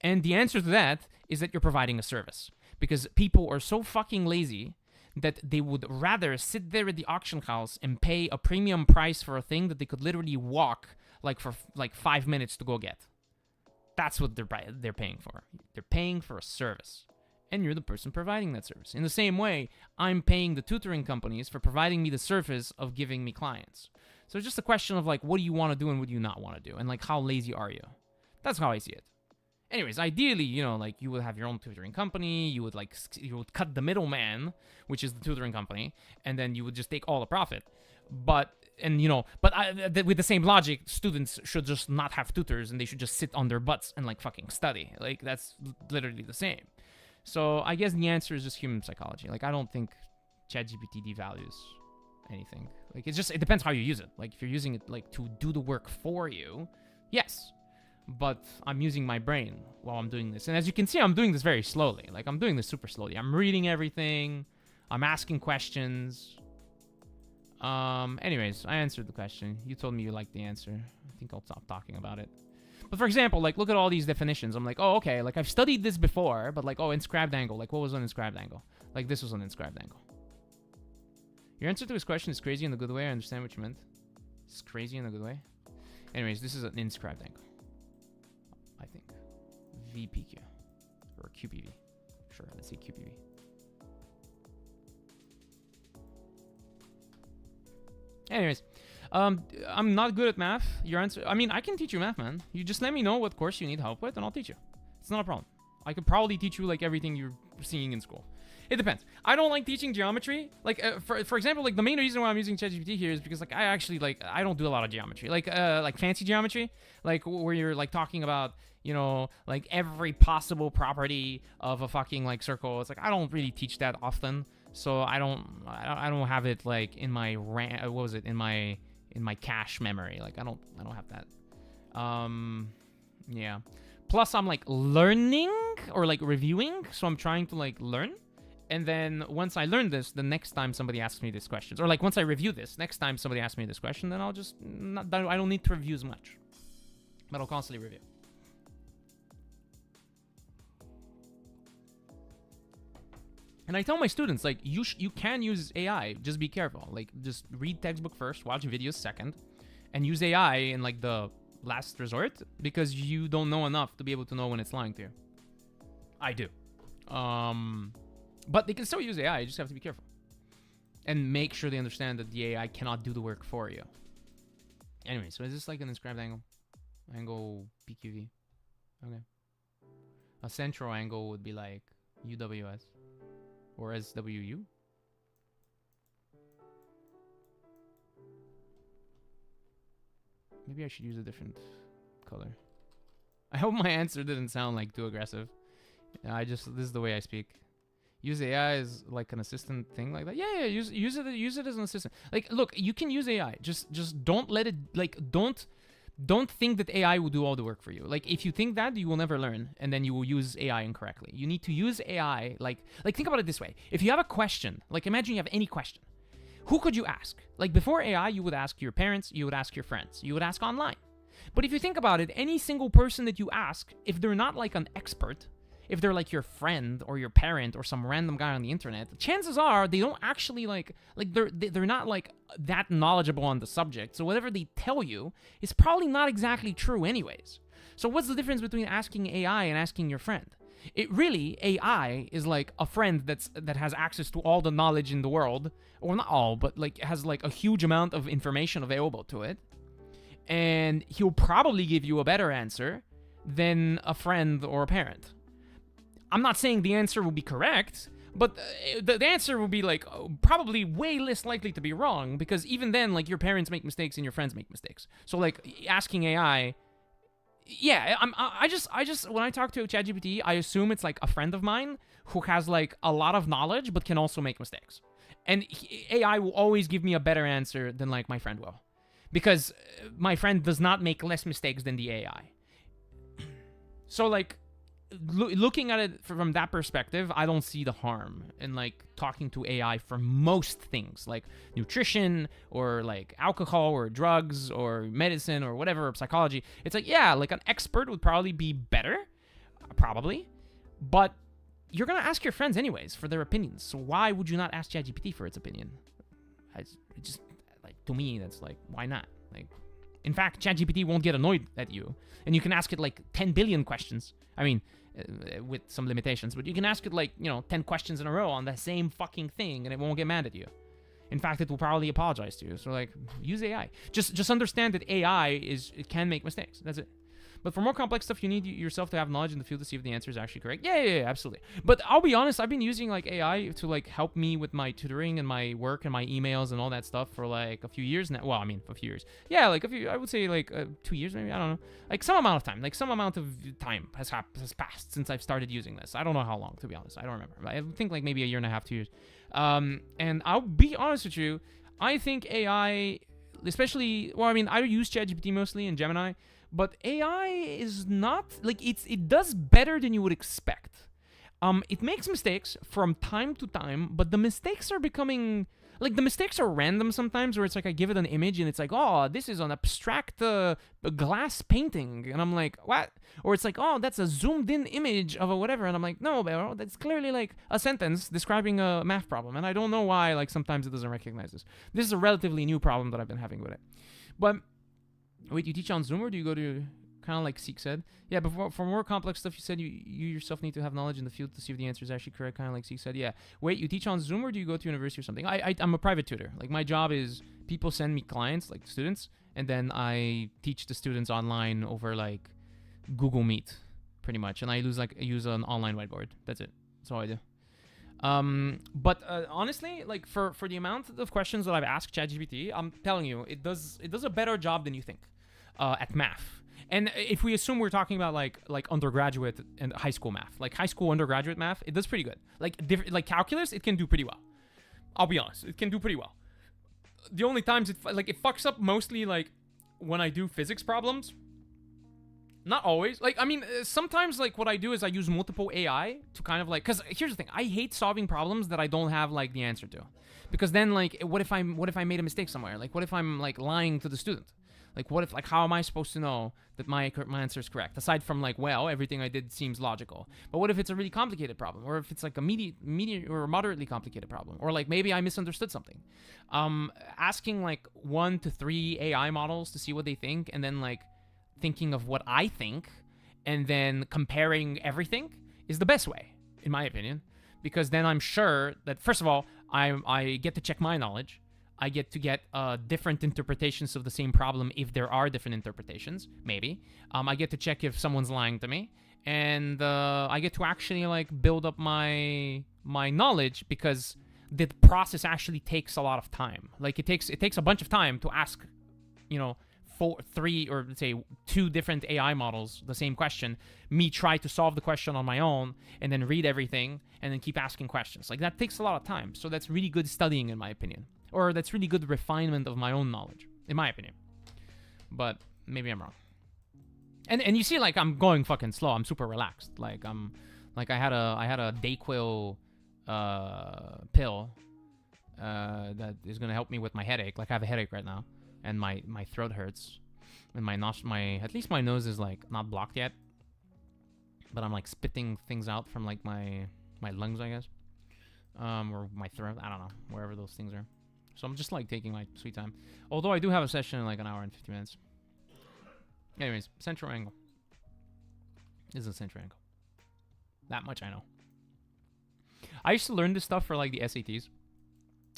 And the answer to that is that you're providing a service, because people are so fucking lazy that they would rather sit there at the auction house and pay a premium price for a thing that they could literally walk like for like 5 minutes to go get. That's what they're paying for. They're paying for a service, and you're the person providing that service. In the same way, I'm paying the tutoring companies for providing me the service of giving me clients. So it's just a question of like, what do you want to do and what do you not want to do, and like, how lazy are you? That's how I see it. Anyways, ideally, you know, like, you would have your own tutoring company. You would cut the middleman, which is the tutoring company, and then you would just take all the profit. But with the same logic, students should just not have tutors, and they should just sit on their butts and like fucking study. Like, that's literally the same. So I guess the answer is just human psychology. Like, I don't think ChatGPT devalues anything. Like, it depends how you use it. Like, if you're using it like to do the work for you, yes. But I'm using my brain while I'm doing this. And as you can see, I'm doing this very slowly. Like, I'm doing this super slowly. I'm reading everything. I'm asking questions. Anyways, I answered the question. You told me you liked the answer. I think I'll stop talking about it. But for example, like, look at all these definitions. I'm like, oh, okay. Like, I've studied this before, but like, oh, inscribed angle. Like, what was an inscribed angle? Like, this was an inscribed angle. Your answer to his question is crazy in a good way. I understand what you meant. It's crazy in a good way. Anyways, this is an inscribed angle. I think. VPQ. Or QPV. Sure, let's say QPV. Anyways, I'm not good at math. Your answer, I mean, I can teach you math, man. You just let me know what course you need help with, and I'll teach you. It's not a problem. I could probably teach you like everything you're seeing in school. It depends. I don't like teaching geometry. Like, for example, like the main reason why I'm using ChatGPT here is because like I actually like I don't do a lot of geometry, like fancy geometry, like where you're like talking about, you know, like every possible property of a fucking like circle. It's like I don't really teach that often, so I don't have it like in my in my cache memory. Like I don't have that. Yeah. Plus I'm like learning or like reviewing, so I'm trying to like learn. And then once I learn this, the next time somebody asks me these questions, or like once I review this, next time somebody asks me this question, then I'll just, I don't need to review as much, but I'll constantly review. And I tell my students, like, you can use AI, just be careful. Like, just read textbook first, watch videos second, and use AI in like the last resort, because you don't know enough to be able to know when it's lying to you. I do. But they can still use AI, you just have to be careful. And make sure they understand that the AI cannot do the work for you. Anyway, so is this like an inscribed angle? Angle PQV. Okay. A central angle would be like UWS. Or SWU. Maybe I should use a different color. I hope my answer didn't sound like too aggressive. This is the way I speak. Use AI as like an assistant thing like that. Yeah, use it as an assistant. Like, look, you can use AI. Just don't let it, like, don't think that AI will do all the work for you. Like, if you think that, you will never learn, and then you will use AI incorrectly. You need to use AI, like think about it this way. If you have a question, like imagine you have any question, who could you ask? Like before AI, you would ask your parents, you would ask your friends, you would ask online. But if you think about it, any single person that you ask, if they're not like an expert, if they're like your friend or your parent or some random guy on the internet, chances are they don't actually like they're not like that knowledgeable on the subject. So whatever they tell you is probably not exactly true anyways. So what's the difference between asking AI and asking your friend? It really, AI is like a friend that has access to all the knowledge in the world, or not all, but like has like a huge amount of information available to it. And he'll probably give you a better answer than a friend or a parent. I'm not saying the answer will be correct, but the answer will be like probably way less likely to be wrong, because even then, like, your parents make mistakes and your friends make mistakes. So like asking AI, yeah, I just when I talk to ChatGPT, I assume it's like a friend of mine who has like a lot of knowledge but can also make mistakes. And AI will always give me a better answer than like my friend will, because my friend does not make less mistakes than the AI. So like, looking at it from that perspective, I don't see the harm in like talking to AI for most things, like nutrition or like alcohol or drugs or medicine or whatever, or psychology. It's like, yeah, like an expert would probably be better, probably, but you're gonna ask your friends anyways for their opinions. So why would you not ask ChatGPT for its opinion? It just, like, to me, that's like, why not? Like, in fact, ChatGPT won't get annoyed at you, and you can ask it like 10 billion questions. I mean, with some limitations, but you can ask it like, 10 questions in a row on the same fucking thing, and it won't get mad at you. In fact, it will probably apologize to you. So like, use AI. Just understand that AI it can make mistakes. That's it. But for more complex stuff, you need yourself to have knowledge in the field to see if the answer is actually correct. Yeah, absolutely. But I'll be honest, I've been using like AI to like help me with my tutoring and my work and my emails and all that stuff for like a few years now. Well, I mean, a few years. Yeah, like I would say like 2 years maybe. I don't know. Like some amount of time has passed since I've started using this. I don't know how long, to be honest. I don't remember. I think like maybe a year and a half, 2 years. And I'll be honest with you, I think AI, especially, well, I mean, I use ChatGPT mostly and Gemini, but AI is not, like, it does better than you would expect. It makes mistakes from time to time, but the mistakes are becoming, like, the mistakes are random sometimes, where it's like I give it an image and it's like, oh, this is an abstract glass painting, and I'm like, what? Or it's like, oh, that's a zoomed in image of a whatever, and I'm like, no, bro, that's clearly like a sentence describing a math problem, and I don't know why, like, sometimes it doesn't recognize this. This is a relatively new problem that I've been having with it. But wait, you teach on Zoom, or do you go to, kind of like Seek said? Yeah, but for more complex stuff, you said you yourself need to have knowledge in the field to see if the answer is actually correct, kind of like Seek said. Yeah. Wait, you teach on Zoom, or do you go to university or something? I'm a private tutor. Like, my job is people send me clients, like students, and then I teach the students online over like Google Meet pretty much, and I use an online whiteboard. That's it. That's all I do. But honestly, like for the amount of questions that I've asked ChatGPT, I'm telling you, it does a better job than you think at math. And if we assume we're talking about like undergraduate and high school math, like high school undergraduate math, it does pretty good. Like calculus, it can do pretty well. I'll be honest, it can do pretty well. The only times it fucks up mostly like when I do physics problems. Not always. Like, I mean, sometimes, like, what I do is I use multiple AI to kind of, like... Because here's the thing. I hate solving problems that I don't have, like, the answer to. Because then, like, what if I made a mistake somewhere? Like, what if I'm, like, lying to the student? Like, what if... Like, how am I supposed to know that my answer is correct? Aside from, like, well, everything I did seems logical. But what if it's a really complicated problem? Or if it's, like, a medium or moderately complicated problem? Or, like, maybe I misunderstood something. Asking, like, 1 to 3 AI models to see what they think, and then, like... thinking of what I think and then comparing everything is the best way, in my opinion, because then I'm sure that, first of all, I get to check my knowledge. I get to get different interpretations of the same problem if there are different interpretations, maybe. I get to check if someone's lying to me, and I get to actually like build up my knowledge, because the process actually takes a lot of time. Like it takes a bunch of time to ask, you know, 3 or let's say 2 different AI models the same question, me try to solve the question on my own and then read everything and then keep asking questions. Like that takes a lot of time. So that's really good studying, in my opinion. Or that's really good refinement of my own knowledge, in my opinion. But maybe I'm wrong. And you see, like, I'm going fucking slow. I'm super relaxed. Like I had a Dayquil pill that is gonna help me with my headache. Like I have a headache right now. And my throat hurts, and at least my nose is like not blocked yet, but I'm like spitting things out from like my lungs, I guess, or my throat. I don't know, wherever those things are. So I'm just like taking my sweet time. Although I do have a session in like an hour and 50 minutes. Anyways, central angle. This is a central angle. That much I know. I used to learn this stuff for like the SATs.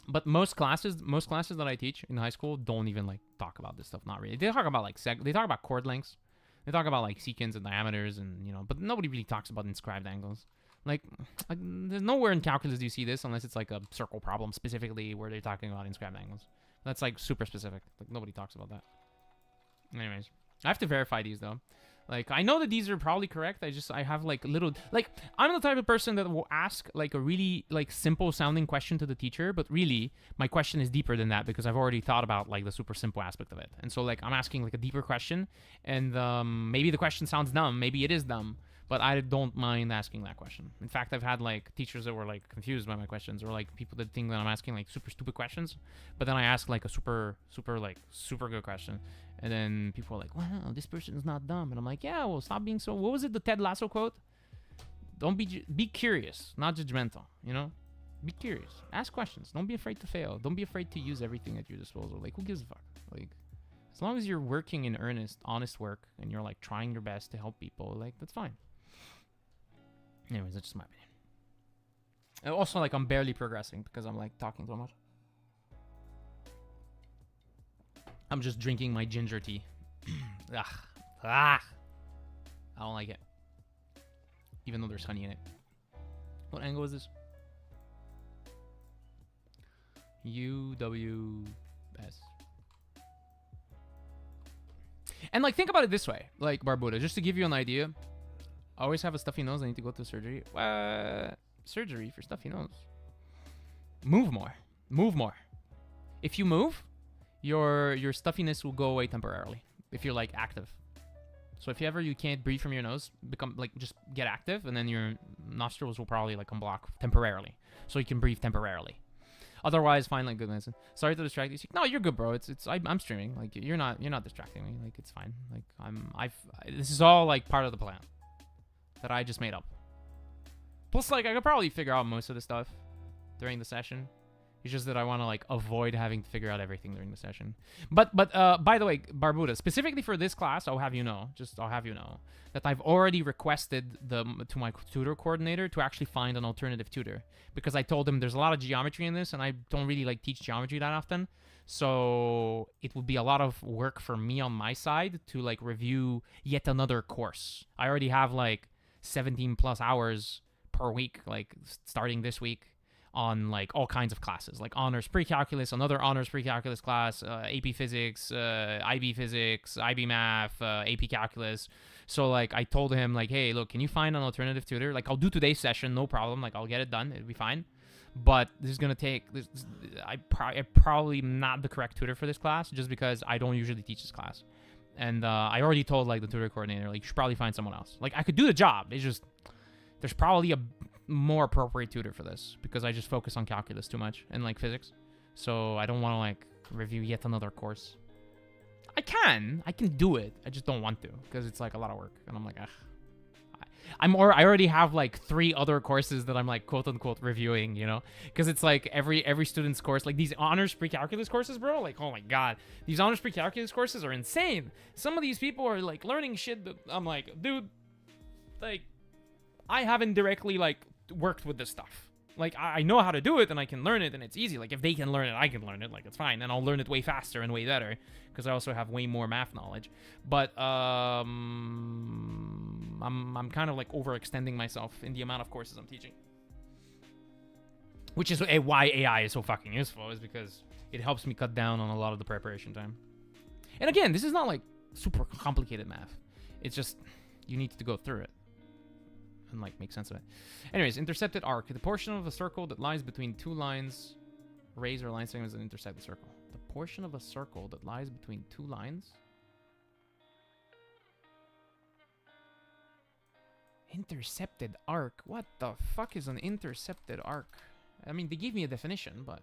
But most classes that I teach in high school don't even like talk about this stuff. Not really. They talk about like they talk about chord lengths. They talk about like secants and diameters, and you know. But nobody really talks about inscribed angles. Like there's nowhere in calculus do you see this unless it's like a circle problem specifically where they're talking about inscribed angles. That's like super specific. Like nobody talks about that. Anyways, I have to verify these though. Like, I know that these are probably correct. I have, like, little... Like, I'm the type of person that will ask, like, a really, like, simple-sounding question to the teacher. But really, my question is deeper than that because I've already thought about, like, the super simple aspect of it. And so, like, I'm asking, like, a deeper question. And maybe the question sounds dumb. Maybe it is dumb. But I don't mind asking that question. In fact, I've had, like, teachers that were, like, confused by my questions. Or, like, people that think that I'm asking, like, super stupid questions. But then I ask, like, a super good question. And then people are like, wow, this person is not dumb. And I'm like, yeah, well, stop being so... What was it, the Ted Lasso quote? Don't be curious, not judgmental, you know? Be curious. Ask questions. Don't be afraid to fail. Don't be afraid to use everything at your disposal. Like, who gives a fuck? Like, as long as you're working in earnest, honest work, and you're, like, trying your best to help people, like, that's fine. Anyways, that's just my opinion. And also, like, I'm barely progressing because I'm, like, talking so much. I'm just drinking my ginger tea. I don't like it. Even though there's honey in it. What angle is this? UWS. And like, think about it this way. Like, Barbuda, just to give you an idea. I always have a stuffy nose. I need to go to surgery. Surgery for stuffy nose. Move more. Move more. If you move, your stuffiness will go away temporarily. If you're like active. So if you can't breathe from your nose, just get active, and then your nostrils will probably like unblock temporarily, so you can breathe temporarily. Otherwise, find like good medicine. Sorry to distract you. No, you're good, bro. I'm streaming. Like you're not distracting me. Like it's fine. Like this is all like part of the plan that I just made up. Plus, like I could probably figure out most of the stuff during the session. It's just that I want to like avoid having to figure out everything during the session. But by the way, Barbuda, specifically for this class, I'll have you know that I've already requested to my tutor coordinator to actually find an alternative tutor, because I told him there's a lot of geometry in this and I don't really like teach geometry that often. So it would be a lot of work for me on my side to like review yet another course. I already have like 17 plus hours per week, like starting this week, on like all kinds of classes, like Honors Precalculus, another Honors Precalculus class, AP Physics, IB Physics, IB Math, AP Calculus. So like I told him like, hey, look, can you find an alternative tutor? Like I'll do today's session, no problem. Like I'll get it done, it'll be fine. But this is gonna take. I'm probably not the correct tutor for this class, just because I don't usually teach this class. And I already told like the tutor coordinator, like you should probably find someone else. Like I could do the job. It's just there's probably a more appropriate tutor for this, because I just focus on calculus too much and like physics. So I don't want to like review yet another course. I can do it. I just don't want to, because it's like a lot of work, and I'm like, ugh. I already have like 3 other courses that I'm like quote unquote reviewing, you know, because it's like every student's course, like these Honors Precalculus courses, bro. Like, oh my god, these Honors Precalculus courses are insane. Some of these people are like learning shit that I'm like, dude, like I haven't directly like worked with this stuff. Like I know how to do it and I can learn it and it's easy. Like if they can learn it, I can learn it. Like it's fine, and I'll learn it way faster and way better because I also have way more math knowledge. But I'm kind of like overextending myself in the amount of courses I'm teaching, which is why AI is so fucking useful, is because it helps me cut down on a lot of the preparation time. And again, this is not like super complicated math. It's just you need to go through it and like make sense of it. Anyways, intercepted arc, the portion of a circle that lies between 2 lines, rays or line segments that intersect the circle. The portion of a circle that lies between 2 lines. Intercepted arc. What the fuck is an intercepted arc? I mean, they gave me a definition, but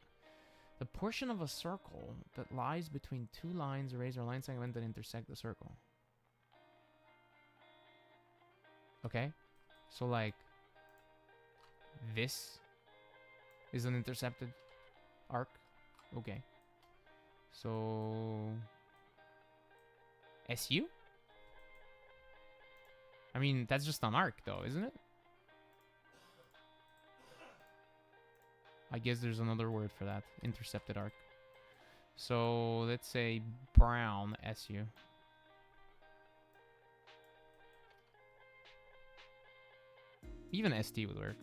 the portion of a circle that lies between 2 lines, rays or line segment that intersect the circle. Okay. So like this is an intercepted arc. Okay. So SU? I mean, that's just an arc though, isn't it? I guess there's another word for that. Intercepted arc. So let's say brown SU. Even ST would work.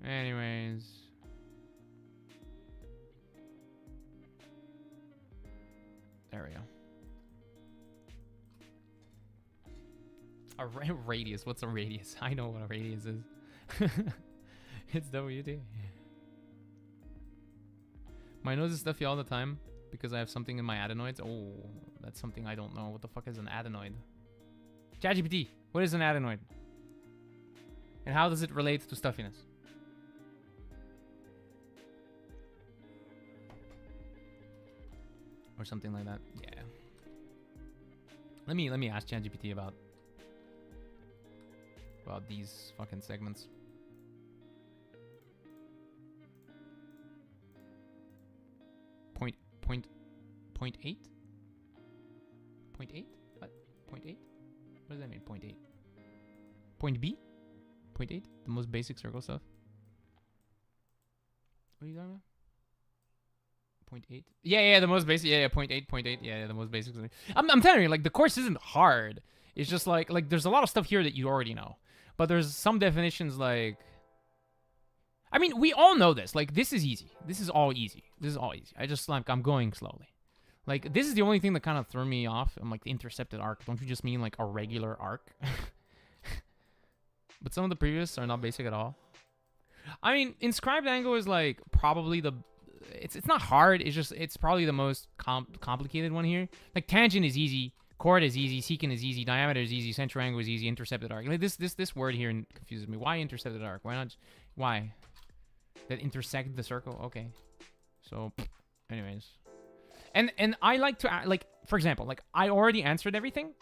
Anyways. There we go. A radius. What's a radius? I know what a radius is. It's WD. My nose is stuffy all the time because I have something in my adenoids. Oh, that's something I don't know. What the fuck is an adenoid? ChatGPT, what is an adenoid? And how does it relate to stuffiness? Or something like that. Yeah. Let me ask ChatGPT about these fucking segments. Point 8? Point 8? What? Point 8? What does that mean? Point 8? Point B? Point 8? The most basic circle stuff? What are you talking about? Point 8? Yeah, the most basic. Yeah, point 8. Yeah, the most basic. I'm telling you, like, the course isn't hard. It's just like there's a lot of stuff here that you already know. But there's some definitions like... I mean, we all know this. Like, this is easy. This is all easy. I just, like, I'm going slowly. Like, this is the only thing that kind of threw me off. I'm like, the intercepted arc. Don't you just mean, like, a regular arc? But some of the previous are not basic at all. I mean, inscribed angle is, like, probably the... It's not hard. It's probably the most complicated one here. Like, tangent is easy. Chord is easy. Secant is easy. Diameter is easy. Central angle is easy. Intercepted arc. Like, this word here confuses me. Why intercepted arc? Why not... Why? That intersect the circle? Okay. So, anyways. And I like to, like, for example, like, I already answered everything,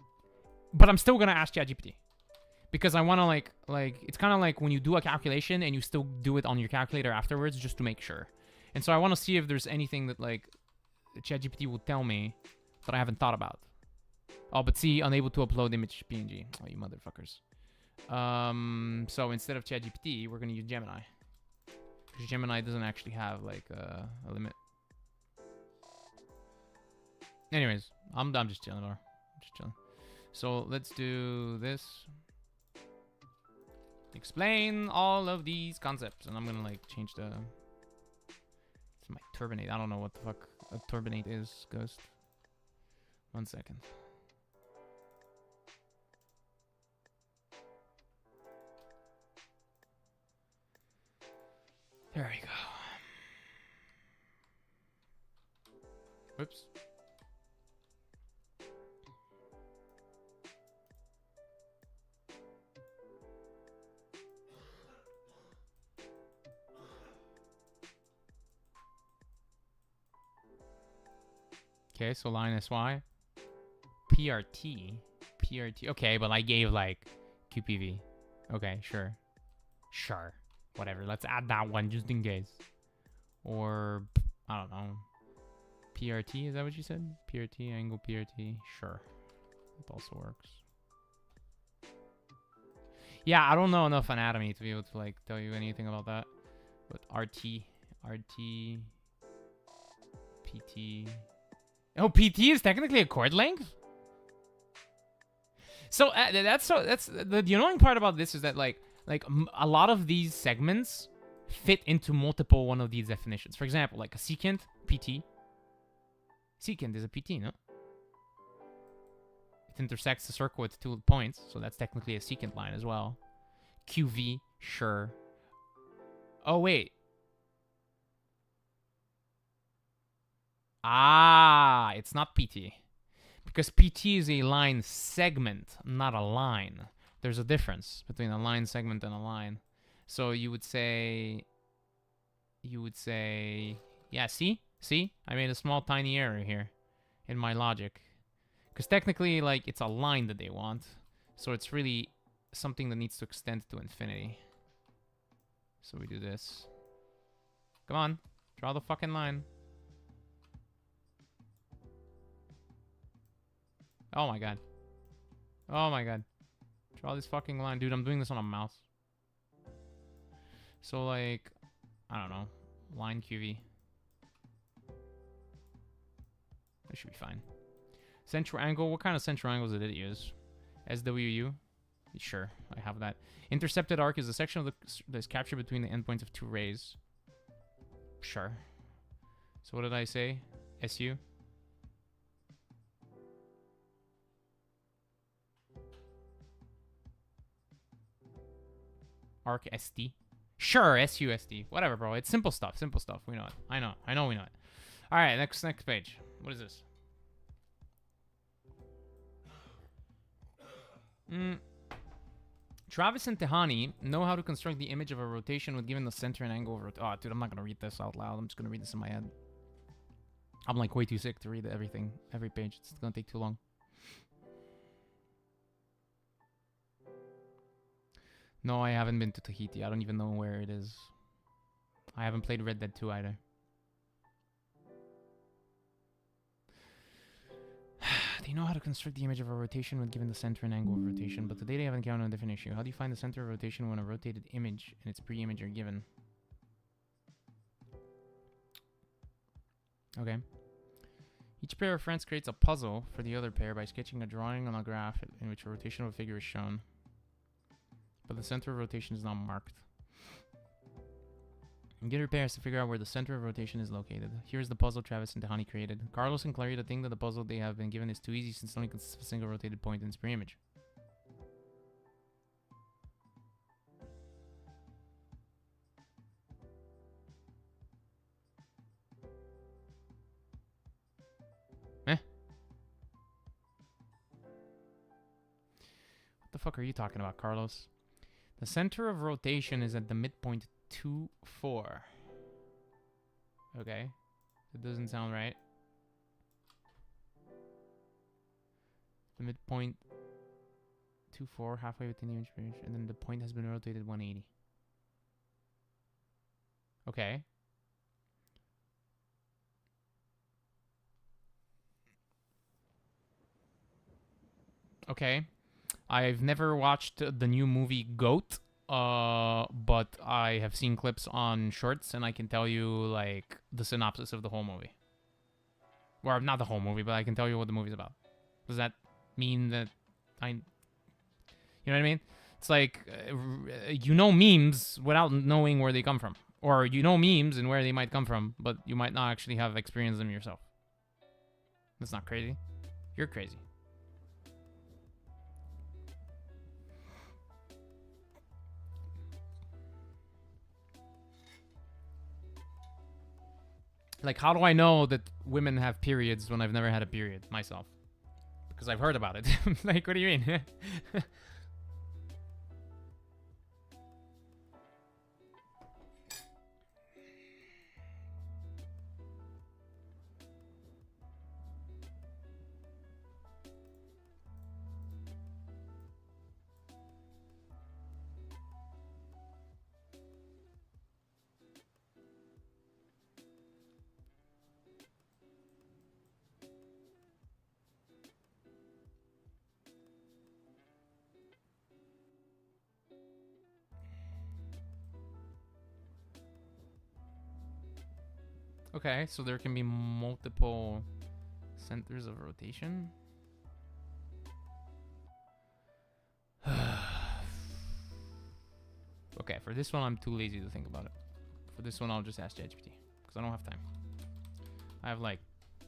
but I'm still going to ask ChatGPT. Because I want to, like, it's kind of like when you do a calculation and you still do it on your calculator afterwards just to make sure. And so I want to see if there's anything that, like, ChatGPT will tell me that I haven't thought about. Oh, but see, unable to upload image PNG. Oh, you motherfuckers. So instead of ChatGPT, we're going to use Gemini. Because Gemini doesn't actually have, like, a limit. Anyways, I'm just chilling, bro. I'm just chilling. So let's do this. Explain all of these concepts, and I'm gonna like change the. It's my turbinate. I don't know what the fuck a turbinate is, Ghost. 1 second. There we go. Whoops. Okay, so line SY. PRT. PRT. Okay, but I gave like QPV. Okay, sure. Sure. Whatever. Let's add that one just in case. Or, I don't know. PRT, is that what you said? PRT, angle PRT. Sure. That also works. Yeah, I don't know enough anatomy to be able to like tell you anything about that. But RT, PT. Oh, PT is technically a chord length? So that's the annoying part about this is that like a lot of these segments fit into multiple one of these definitions. For example, like a secant, PT. Secant is a PT, no? It intersects the circle with 2 points, so that's technically a secant line as well. QV, sure. Oh, wait. Ah, it's not PT. Because PT is a line segment, not a line. There's a difference between a line segment and a line. So you would say, yeah, see? I made a small tiny error here in my logic. Because technically, like, it's a line that they want. So it's really something that needs to extend to infinity. So we do this. Come on, draw the fucking line. Oh my god. Oh my god. Draw this fucking line. Dude, I'm doing this on a mouse. So, like, I don't know. Line QV. That should be fine. Central angle. What kind of central angles did it use? SWU? Sure, I have that. Intercepted arc is a section of that is captured between the endpoints of 2 rays. Sure. So what did I say? SU? Arc ST. Sure, SUST. Whatever, bro. It's simple stuff. Simple stuff. We know it. I know we know it. Alright, next page. What is this? Travis and Tehani know how to construct the image of a rotation with given the center and angle of oh, dude, I'm not gonna read this out loud. I'm just gonna read this in my head. I'm like way too sick to read everything, every page. It's gonna take too long. No, I haven't been to Tahiti. I don't even know where it is. I haven't played Red Dead 2 either. They know how to construct the image of a rotation when given the center and angle of rotation, but today they haven't encountered a different issue. How do you find the center of rotation when a rotated image and its pre-image are given? Okay. Each pair of friends creates a puzzle for the other pair by sketching a drawing on a graph in which a rotation of a figure is shown, but the center of rotation is not marked. And get your pairs to figure out where the center of rotation is located. Here's the puzzle Travis and Tehani created. Carlos and Clarita think that the puzzle they have been given is too easy since it only consists of a single rotated point in its pre-image. What the fuck are you talking about, Carlos? The center of rotation is at the midpoint 2, 4. Okay. That doesn't sound right. The midpoint 2, 4, halfway within the image, and then the point has been rotated 180. Okay. Okay. I've never watched the new movie Goat. But I have seen clips on shorts, and I can tell you, like, the synopsis of the whole movie. Or not the whole movie, but I can tell you what the movie's about. Does that mean that you know what I mean? It's like, you know memes without knowing where they come from. Or you know memes and where they might come from, but you might not actually have experienced them yourself. That's not crazy. You're crazy. Like, how do I know that women have periods when I've never had a period myself? Because I've heard about it. Like, what do you mean? Okay, so there can be multiple centers of rotation. Okay, for this one, I'm too lazy to think about it. For this one, I'll just ask ChatGPT because I don't have time. I have like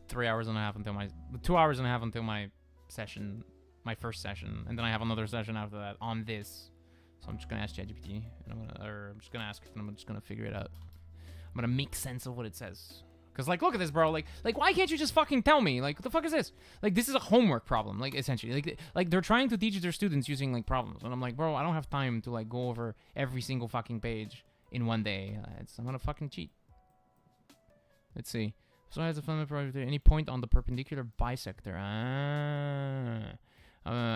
3 hours and a half until my 2 hours and a half until my session, my first session, and then I have another session after that on this. So I'm just gonna ask ChatGPT, and I'm just gonna ask it, and I'm just gonna figure it out. I'm gonna make sense of what it says. Cause like, look at this, bro. Like, why can't you just fucking tell me? Like, what the fuck is this? Like, this is a homework problem. Like, essentially, like they're trying to teach their students using like problems, and I'm like, bro, I don't have time to like go over every single fucking page in one day. I'm gonna fucking cheat. Let's see. So as a fundamental project, any point on the perpendicular bisector.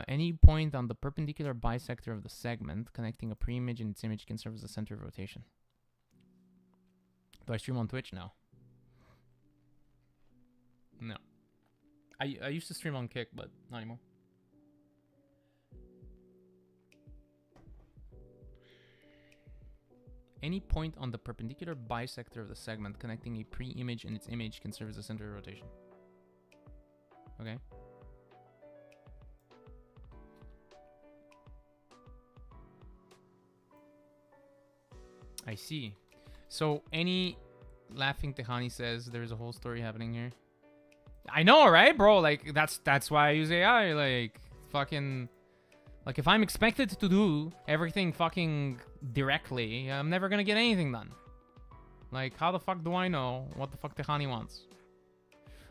Any point on the perpendicular bisector of the segment connecting a pre-image and its image can serve as the center of rotation. Do I stream on Twitch? No. No. I used to stream on Kick, but not anymore. Any point on the perpendicular bisector of the segment connecting a pre-image and its image can serve as the center of rotation. Okay. I see. So any laughing Tehani says there's a whole story happening here. I know, right, bro? Like that's why I use AI. Like fucking, like if I'm expected to do everything fucking directly, I'm never gonna get anything done. Like how the fuck do I know what the fuck Tehani wants?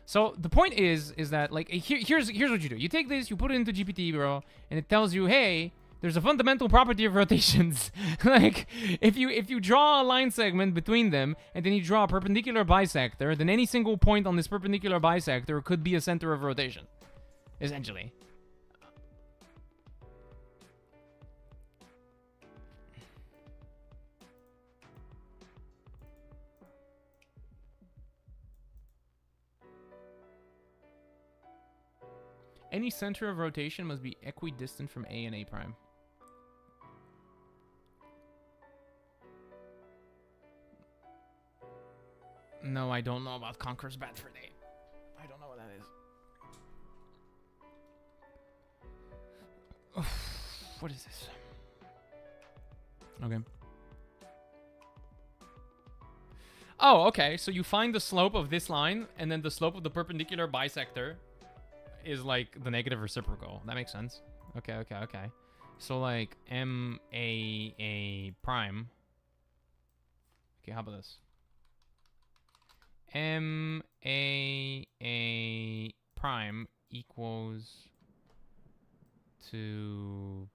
So the point is that like here's what you do. You take this, you put it into GPT, bro, and it tells you, hey, there's a fundamental property of rotations. Like, if you draw a line segment between them, and then you draw a perpendicular bisector, then any single point on this perpendicular bisector could be a center of rotation, essentially. Any center of rotation must be equidistant from A and A prime. No, I don't know about Conqueror's Bad for Day. I don't know what that is. What is this? Okay. Oh, okay. So you find the slope of this line, and then the slope of the perpendicular bisector is like the negative reciprocal. That makes sense. Okay. So like M-A-A prime. Okay, how about this? M-A-A prime equals to...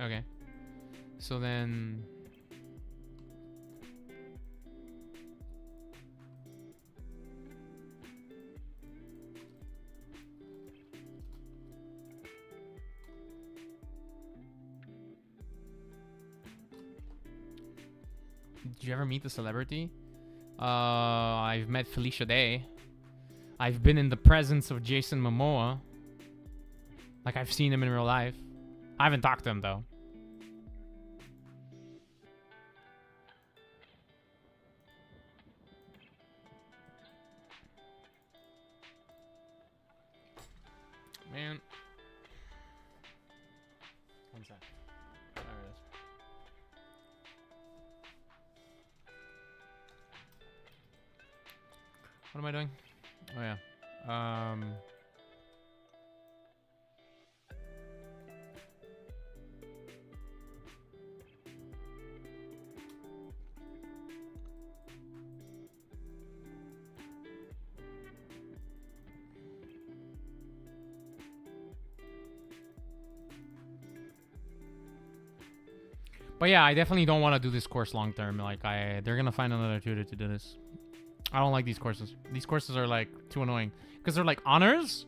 Okay. So then... Did you ever meet the celebrity? I've met Felicia Day. I've been in the presence of Jason Momoa. Like, I've seen him in real life. I haven't talked to him, though. Man. One sec. There it is. What am I doing? Oh, yeah. But yeah, I definitely don't want to do this course long term. Like, they're gonna find another tutor to do this. I don't like these courses. These courses are like too annoying because they're like honors,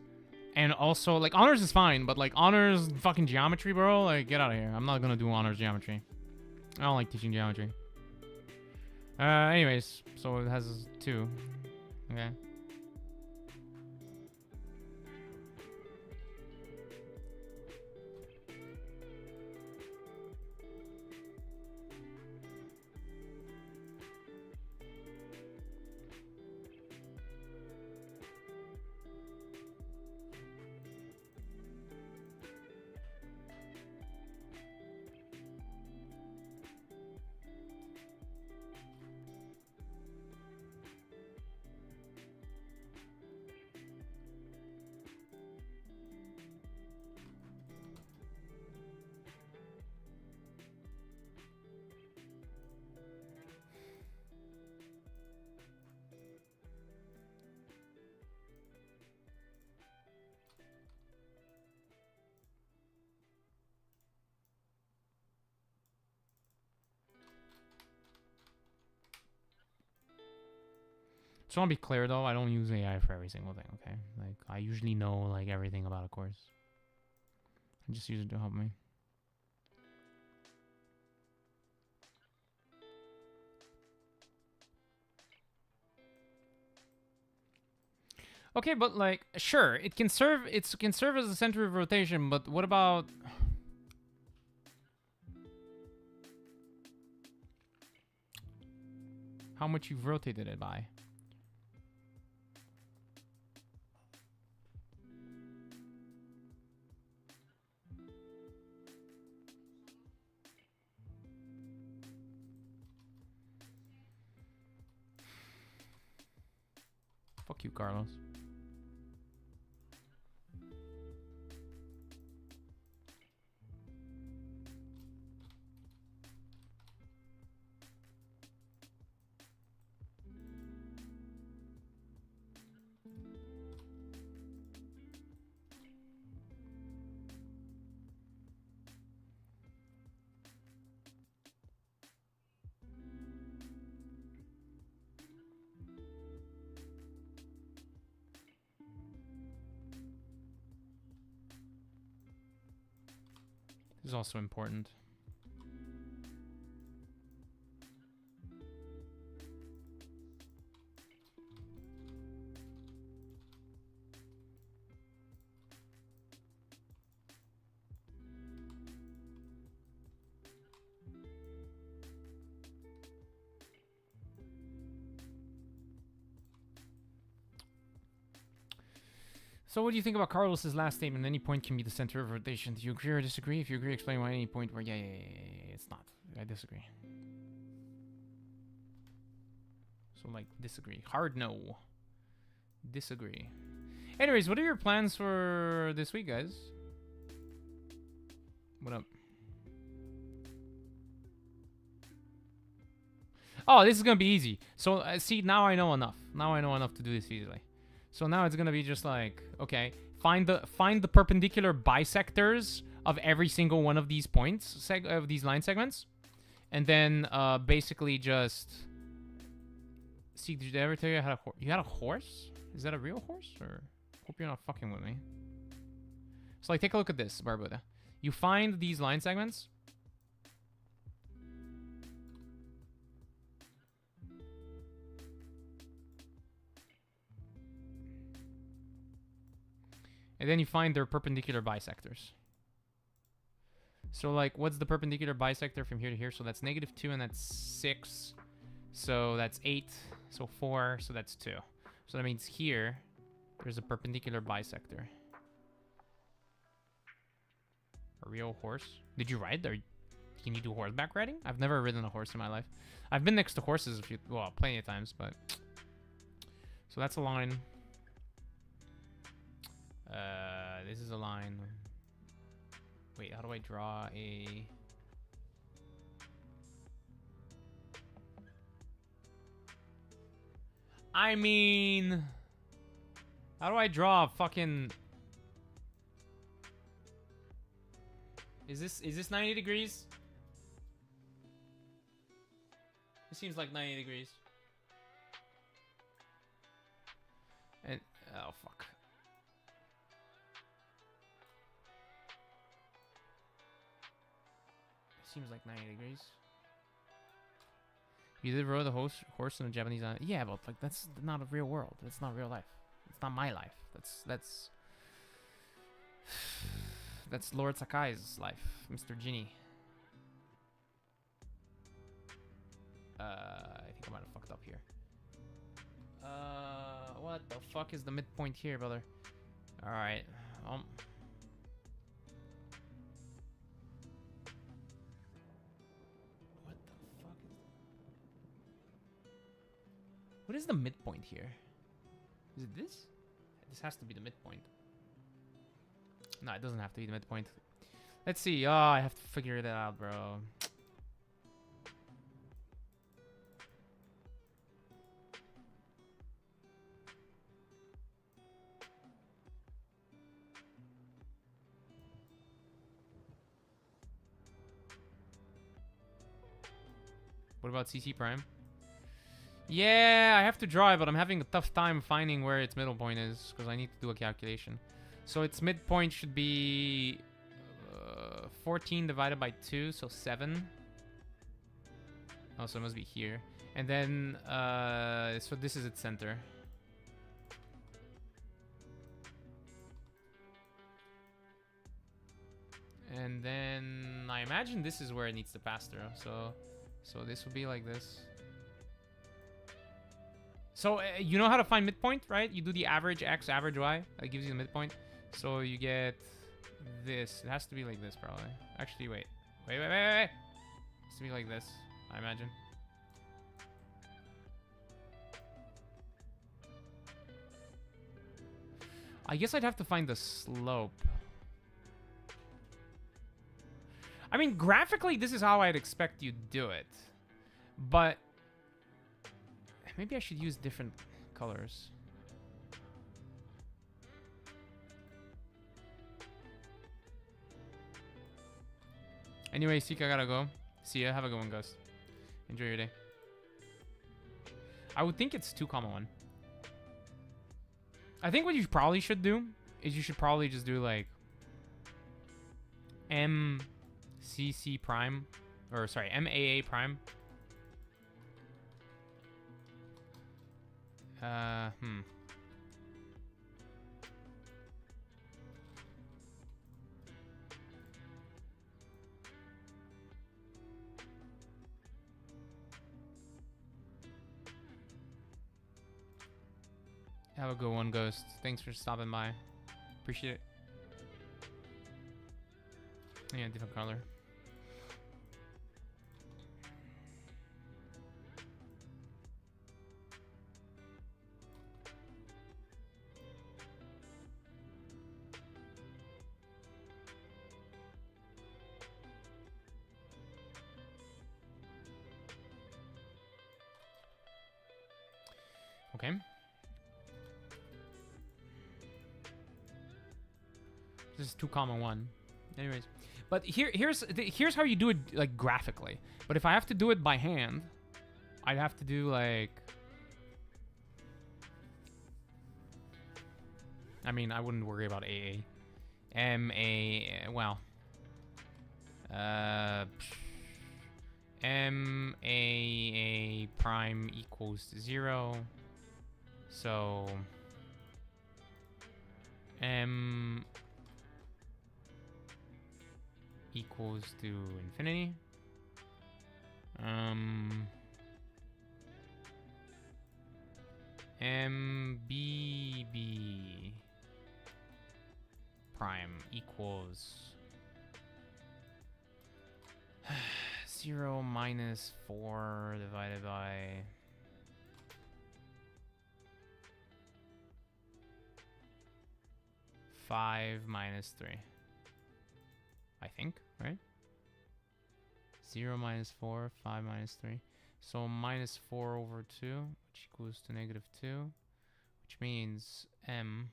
and also like honors is fine, but like honors fucking geometry, bro. Like, get out of here. I'm not gonna do honors geometry. I don't like teaching geometry. Anyways, so it has 2. Okay. Just want to be clear though, I don't use AI for every single thing, okay? Like, I usually know like everything about a course. I just use it to help me. Okay, but like, sure, it can serve as a center of rotation, but what about how much you've rotated it by? Fuck you, Carlos. This is also important. So what do you think about Carlos's last statement? Any point can be the center of rotation. Do you agree or disagree? If you agree, explain why any point where... Yeah, it's not. I disagree. So, like, disagree. Hard no. Disagree. Anyways, what are your plans for this week, guys? What up? Oh, this is gonna be easy. So, see, now I know enough. Now I know enough to do this easily. So now it's gonna be just like, okay, find the perpendicular bisectors of every single one of these points, of these line segments, and then basically just see. Did I ever tell you I had you had a horse? Is that a real horse? Or hope you're not fucking with me. So like, take a look at this, Barbuda. You find these line segments. And then you find their perpendicular bisectors. So like, what's the perpendicular bisector from here to here? So that's -2 and that's 6. So that's 8. So 4. So that's 2. So that means here, there's a perpendicular bisector. A real horse? Did you ride there? Can you do horseback riding? I've never ridden a horse in my life. I've been next to horses well, plenty of times, but... So that's a line. This is a line. Wait, how do I draw a... I mean... How do I draw a fucking... Is this 90 degrees? It seems like 90 degrees. And... Oh, fuck. Seems like 90 degrees. You did rode a horse in a Japanese island. Yeah, but like that's not a real world. That's not real life. It's not my life. That's Lord Sakai's life, Mr. Ginny. I think I might have fucked up here. What the fuck is the midpoint here, brother? All right. What is the midpoint here? Is it this? This has to be the midpoint. No, it doesn't have to be the midpoint. Let's see. Oh, I have to figure that out, bro. What about CC prime? Yeah, I have to draw it, but I'm having a tough time finding where its middle point is because I need to do a calculation. So its midpoint should be 14 divided by 2, so 7. Oh, so it must be here. And then, so this is its center. And then I imagine this is where it needs to pass through. So this would be like this. So you know how to find midpoint, right? You do the average x, average y. That gives you the midpoint. So you get this. It has to be like this, probably. Actually, wait. Wait. It has to be like this, I imagine. I guess I'd have to find the slope. I mean, graphically, this is how I'd expect you to do it. But maybe I should use different colors. Anyway, Sika, gotta go. See ya. Have a good one, Ghost. Enjoy your day. I would think it's 2,1. I think what you probably should do is you should probably just do like MCC prime, or sorry, MAA prime. Have a good one, Ghost. Thanks for stopping by. Appreciate it. Yeah, different color. Okay. This is 2,1. Anyways, but here's how you do it, like, graphically. But if I have to do it by hand, I'd have to do like, I mean, I wouldn't worry about AA. Well, MAA prime equals 0. So m equals to infinity. MBB prime equals 0 minus 4 divided by 5 minus 3. I think, right? 0 minus 4, 5 minus 3. So minus 4 over 2, which equals to negative 2, which means m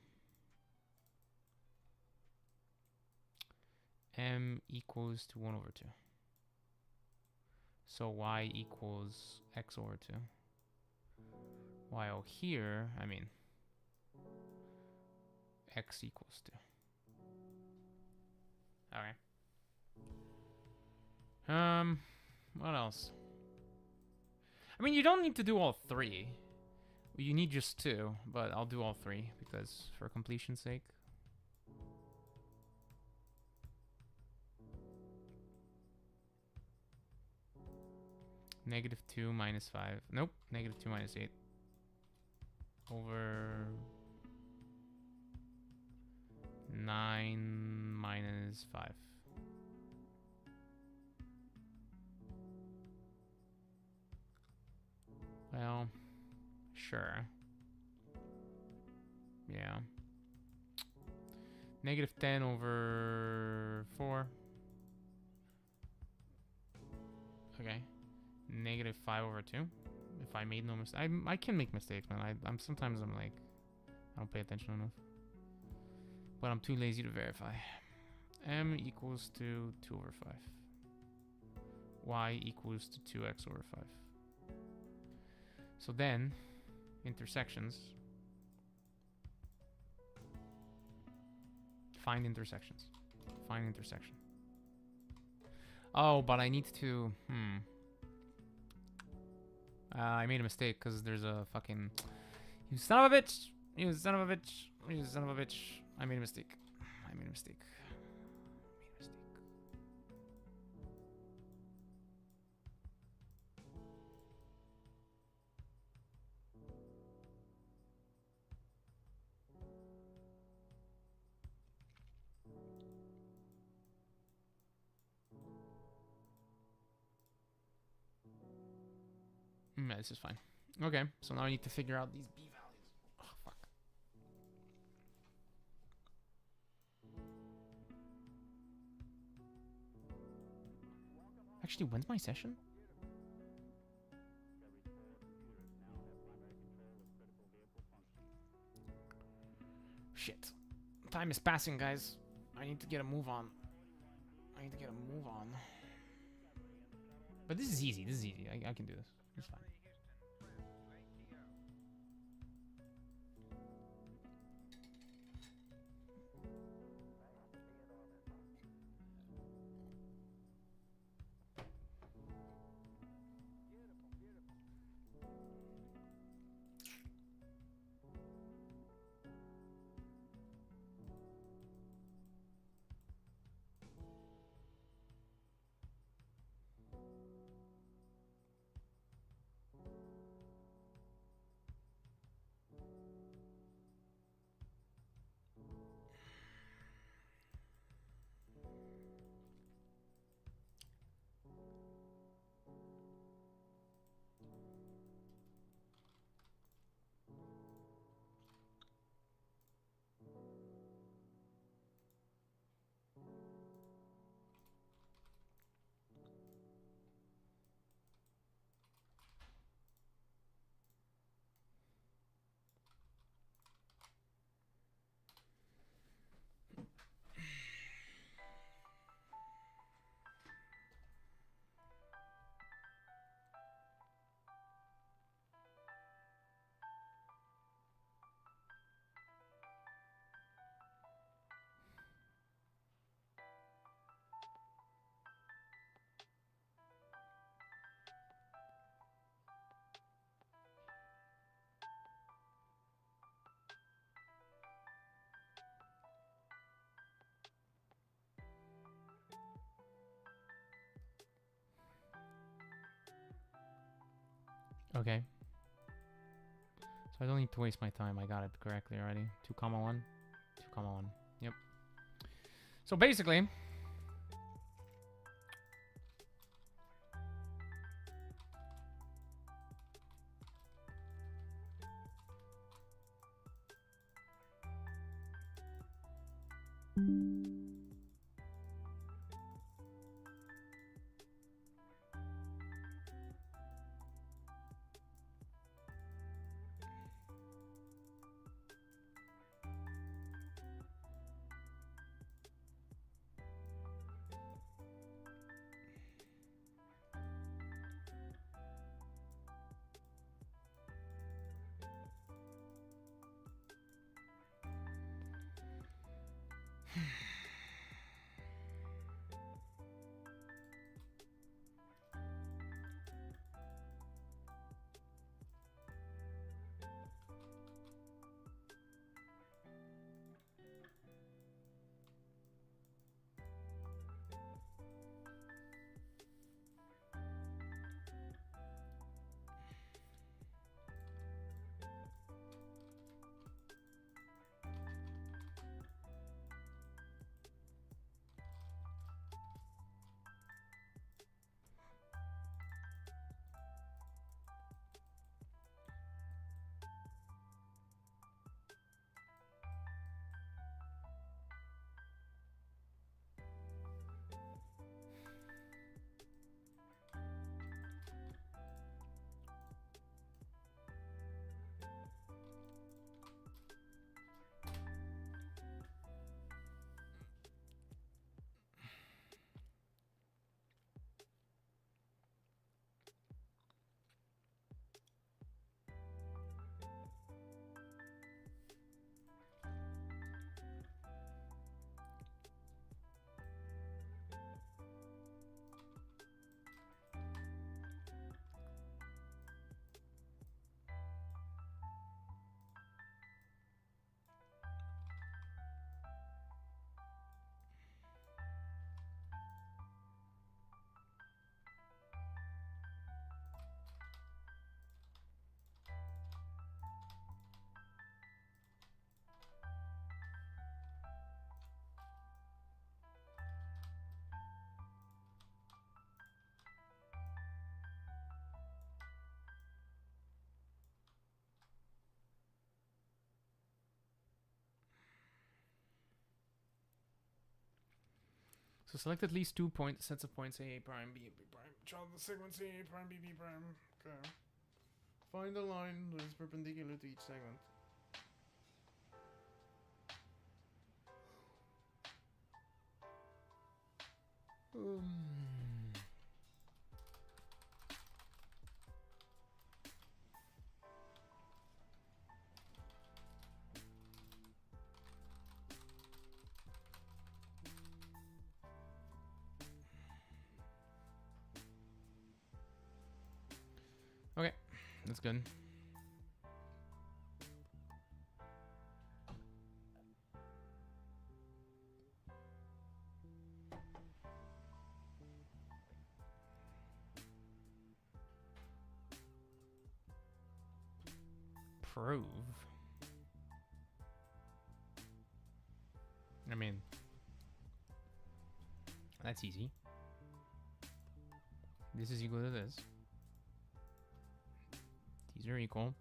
equals to 1 over 2. So y equals x over 2. While here, I mean, x equals 2. Okay. What else? I mean, you don't need to do all 3. You need just 2, but I'll do all 3 because for completion's sake. Negative 2 minus 5. Nope. Negative 2 minus 8. Over 9 minus 5. Well, sure. Yeah. Negative 10 over 4. Okay. Negative 5 over 2. If I made no mistake. I can make mistakes, man. I'm sometimes I'm like, I don't pay attention enough. But I'm too lazy to verify. M equals to 2 over 5. Y equals to 2x over 5. So then, intersections. Find intersections. Find intersection. Oh, but I need to... I made a mistake because there's a fucking... You son of a bitch! You son of a bitch! You son of a bitch! I made a mistake. I made a mistake. This is fine. Okay, so now I need to figure out these b values. Oh, fuck. Actually, when's my session? Shit. Time is passing, guys. I need to get a move on. But this is easy. I can do this. It's fine. Okay. So I don't need to waste my time. I got it correctly already. 2 comma 1. 2 comma 1. Yep. So basically, so select at least 2 sets of points A prime, B prime. Draw the segments A prime, B prime. Okay. Find a line that is perpendicular to each segment. Okay, that's good. Prove. I mean, that's easy. This is equal to this. These are equal.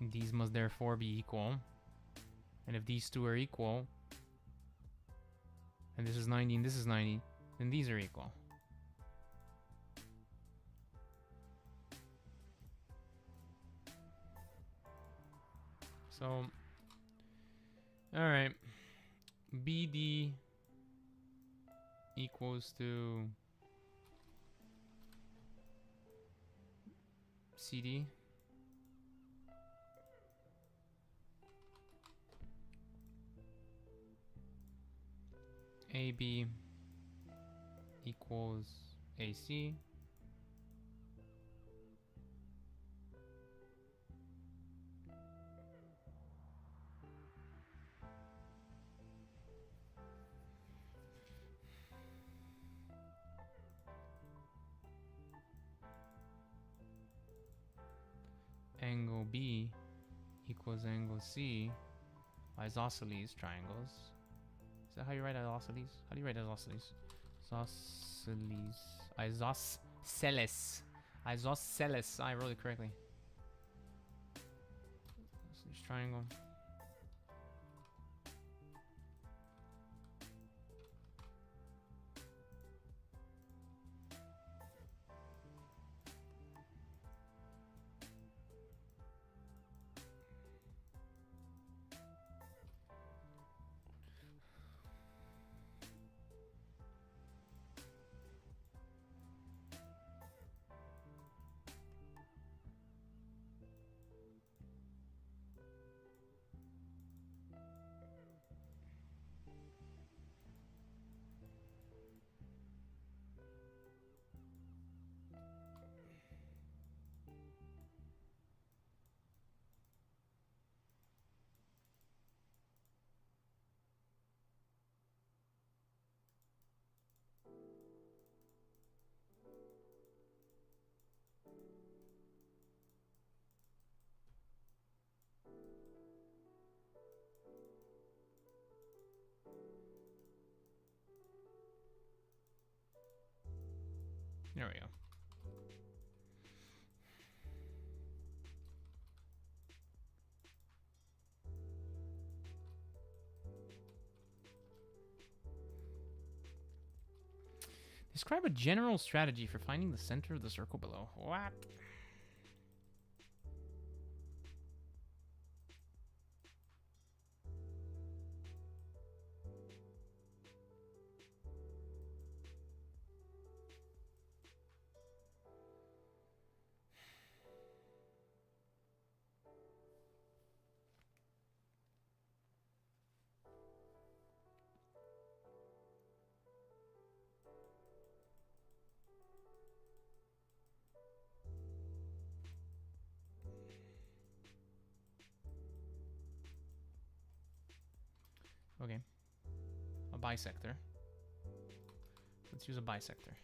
These must therefore be equal. And if these two are equal, and this is 90 and this is 90, then these are equal. So, alright. BD equals to CD. AB equals AC. angle B equals angle C, isosceles triangles. Is that how you write isosceles? How do you write isosceles? Isosceles. Isosceles. Isosceles. I wrote it correctly. Isosceles triangle. There we go. Describe a general strategy for finding the center of the circle below. What? Okay. A bisector. Let's use a bisector.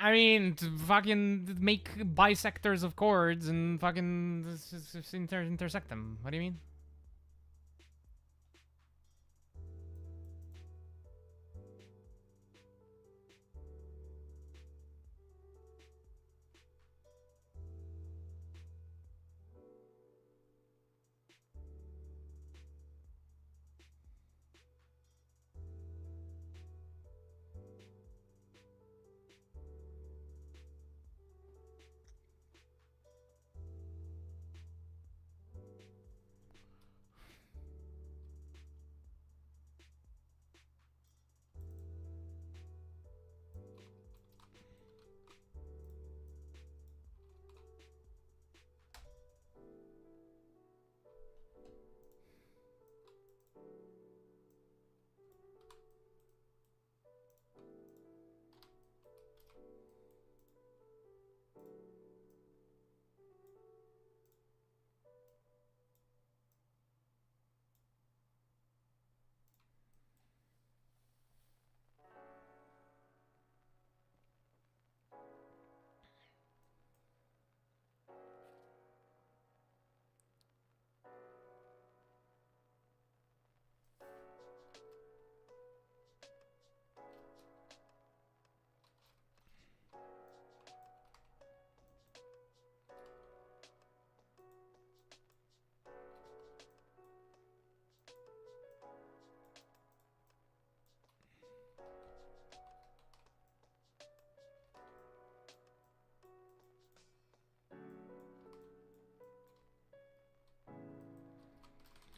I mean, to fucking make bisectors of chords and fucking intersect them. What do you mean?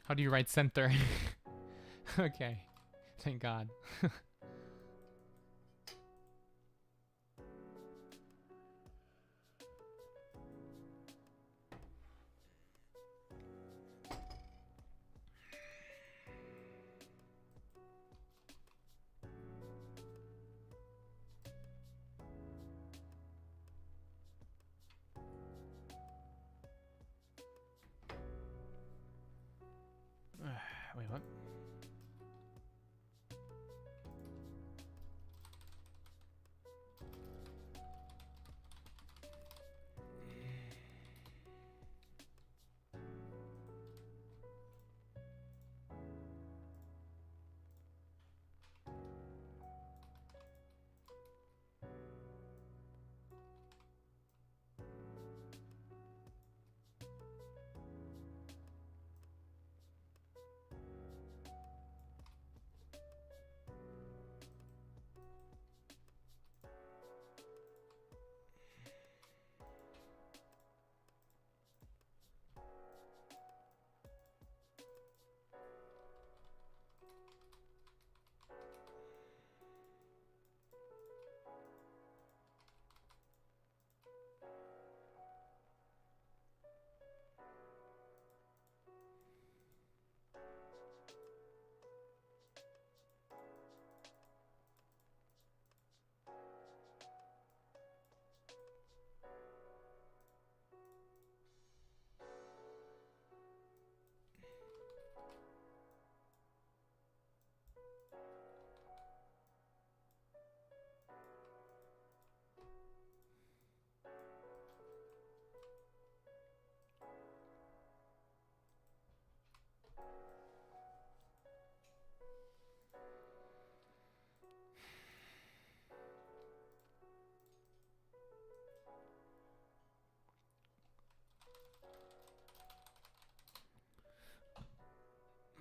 How do you write center? Okay. Thank God. Wait, what?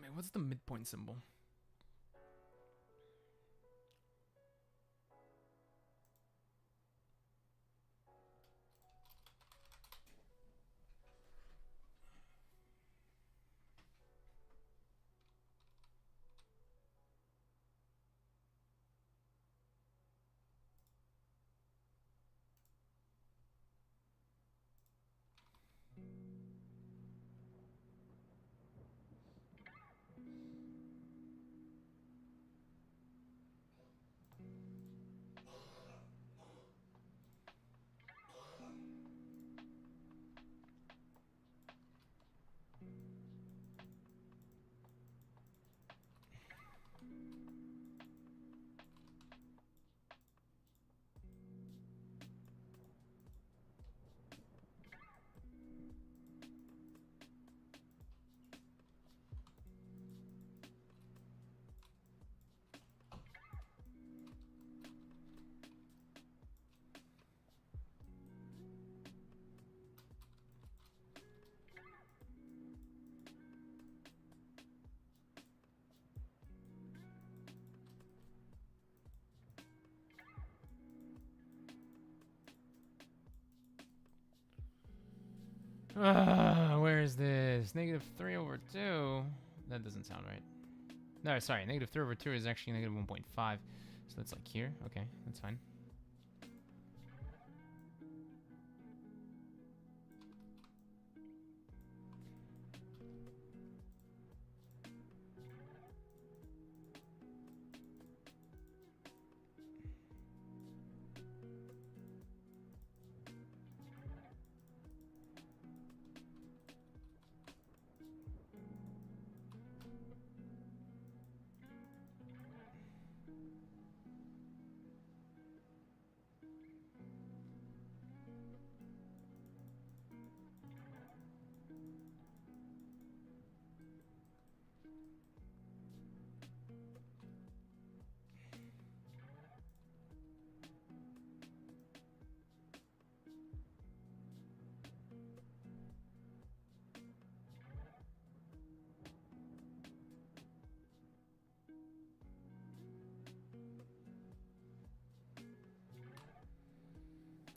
Wait, what's the midpoint symbol? Where is this? -3/2. That doesn't sound right. No, sorry. -3/2 is actually -1.5. So that's like here. Okay, that's fine.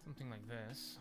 Something like this.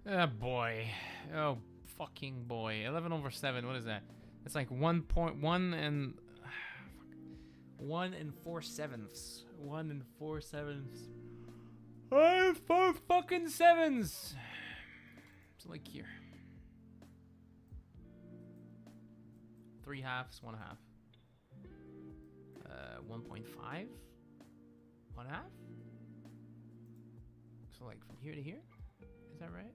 Oh boy. Oh fucking boy. 11 over 7, what is that? It's like 1.1 and... 1 and 4/7. 1 and 4/7. 4 fucking 7s! So like here. 3 halves, 1 half. 1.5? 1 half? So like from here to here? Is that right?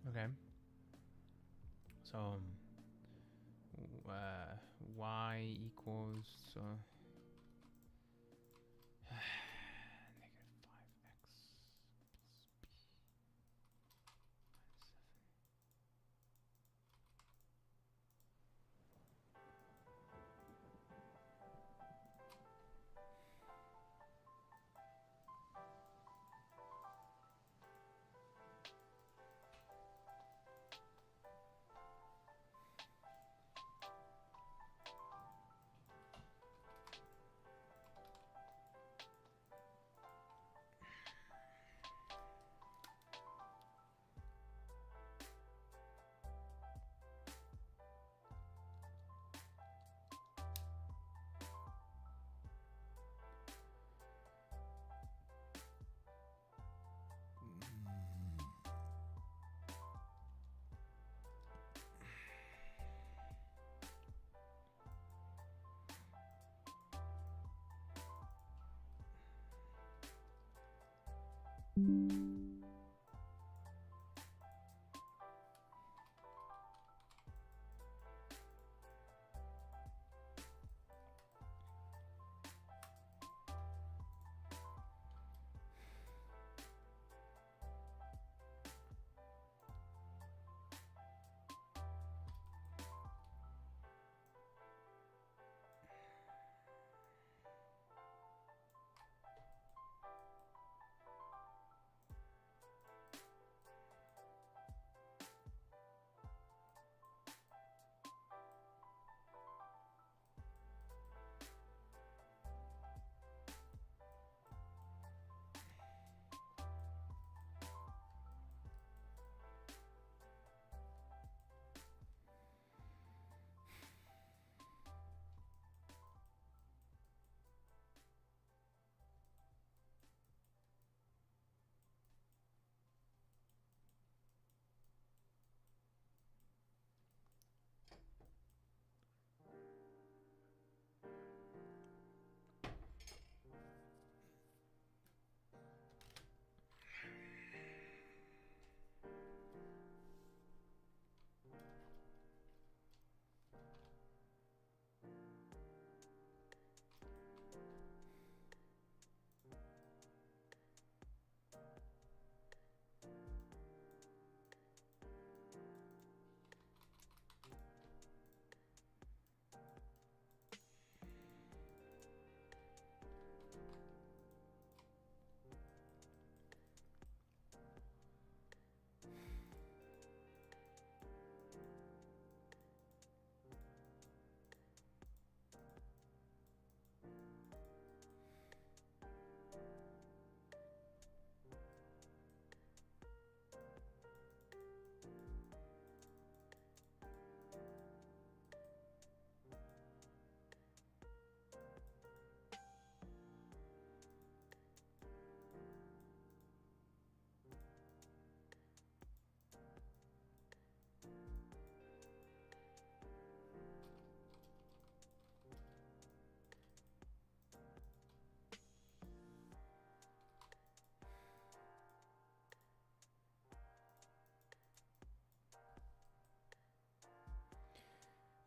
Okay. So, y equals negative 5x plus b minus 7.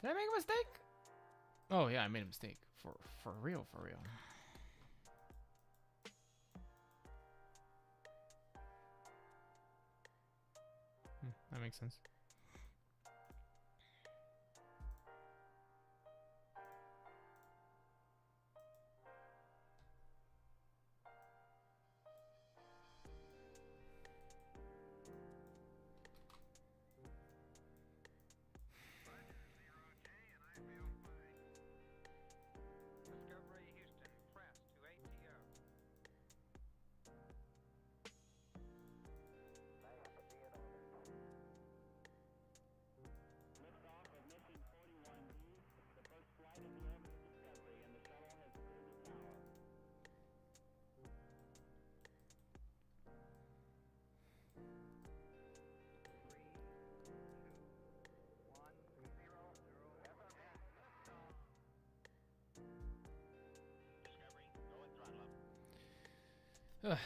Did I make a mistake? Oh yeah, I made a mistake. For real, for real. That makes sense. Ugh.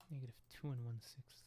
Negative 2 1/6.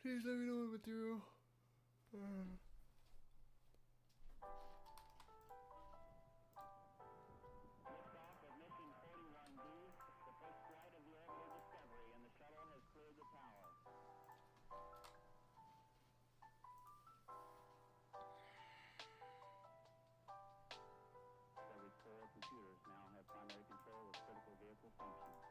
Please let me know what material. Computers now have primary control of critical vehicle functions.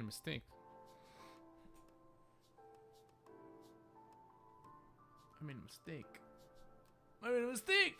a mistake. I made a mistake. I made a mistake!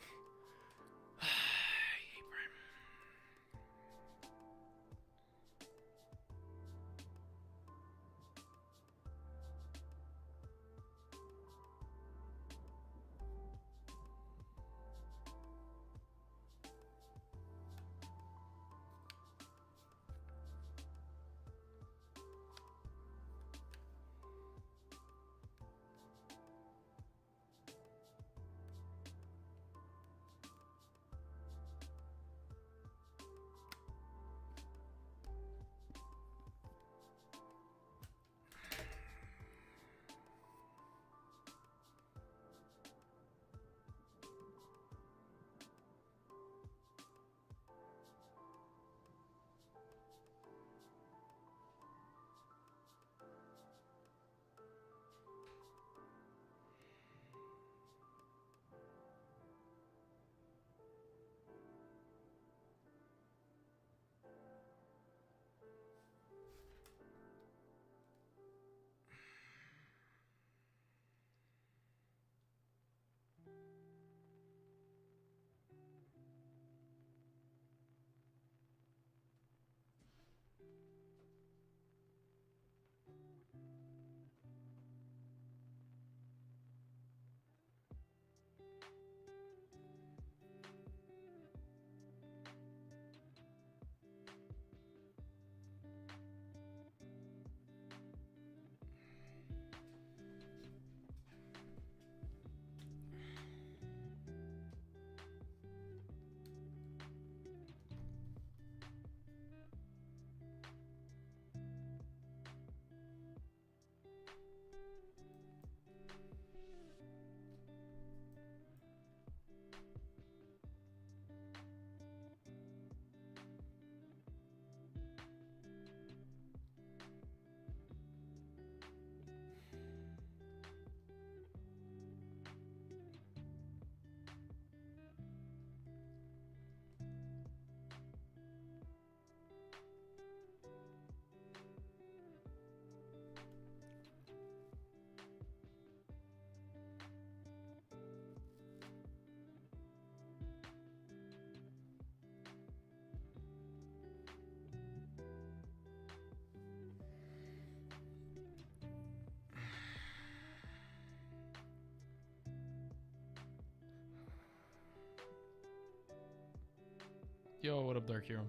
Yo, what up, Dark Hero?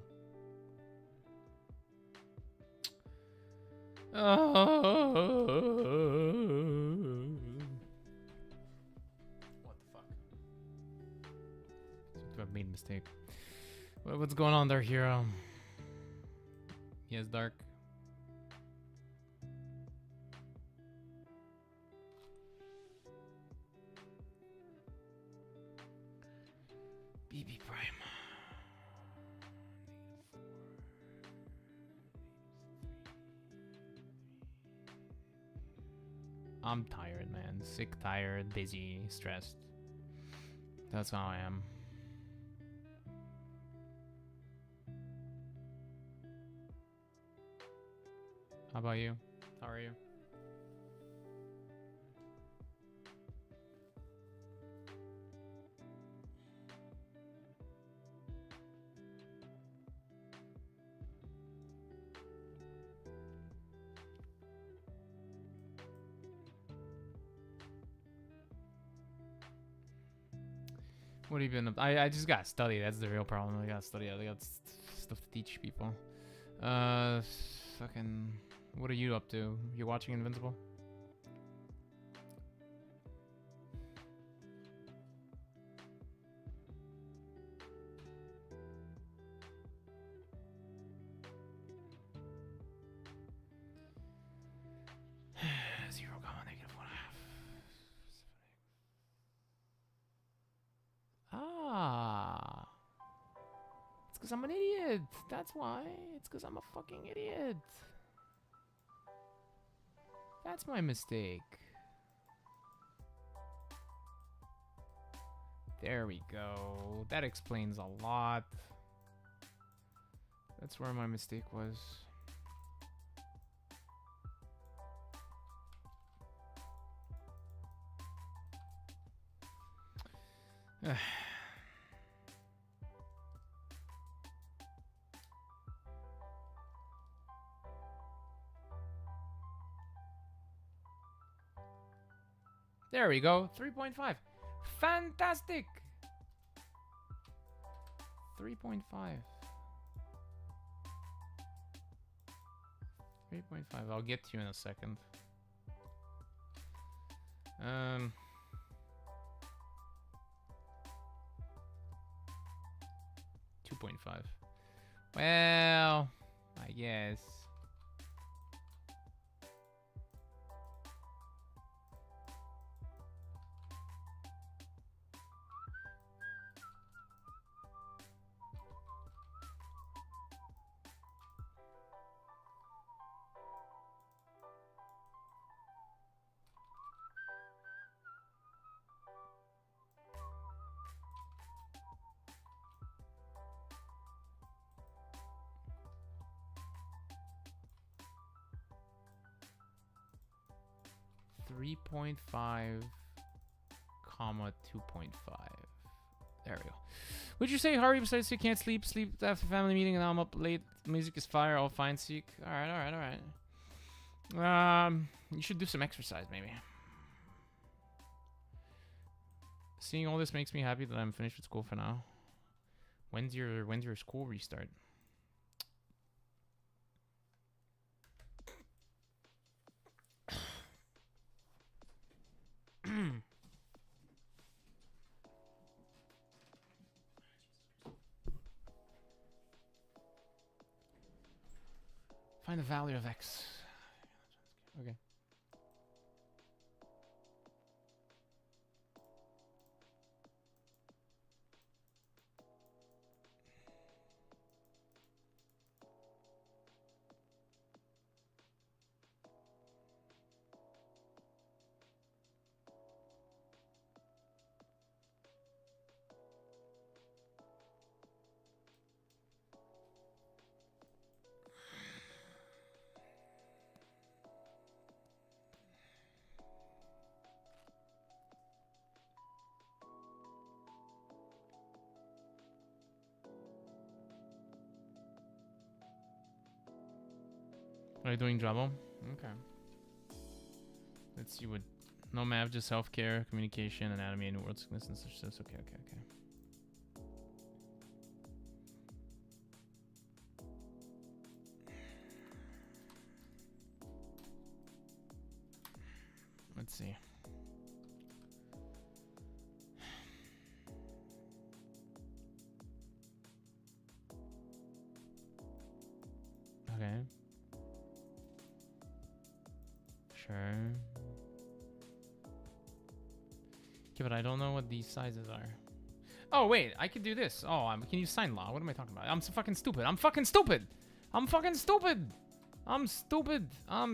What the fuck? Seem to have made a mistake. What's going on, Dark Hero? Yes, Dark. BB Prime. I'm tired, man. Sick, tired, busy, stressed. That's how I am. How about you? How are you? What have you been up? I just gotta study. That's the real problem. I gotta study. I got stuff to teach people. Fucking. What are you up to? You watching Invincible? Ah, it's because I'm an idiot. That's why. It's because I'm a fucking idiot. That's my mistake. There we go. That explains a lot. That's where my mistake was. There we go. 3.5. Fantastic. 3.5. 3.5. I'll get to you in a second. 2.5. Well, I guess. Three point five, comma 2.5. There we go. Would you say Harvey besides you can't sleep? Sleep after family meeting and now I'm up late. Music is fire. All fine, Seek. Alright. You should do some exercise, maybe. Seeing all this makes me happy that I'm finished with school for now. When's your school restart? Find the value of x. Okay. Are you doing Jabo? Okay. Let's see what. No math, just self-care, communication, anatomy, and world sickness and such. Okay. Let's see. Okay. Sure. Okay, but I don't know what these sizes are. Oh, wait, I could do this. Oh, can use sign law. What am I talking about? I'm so fucking stupid. I'm stupid. I'm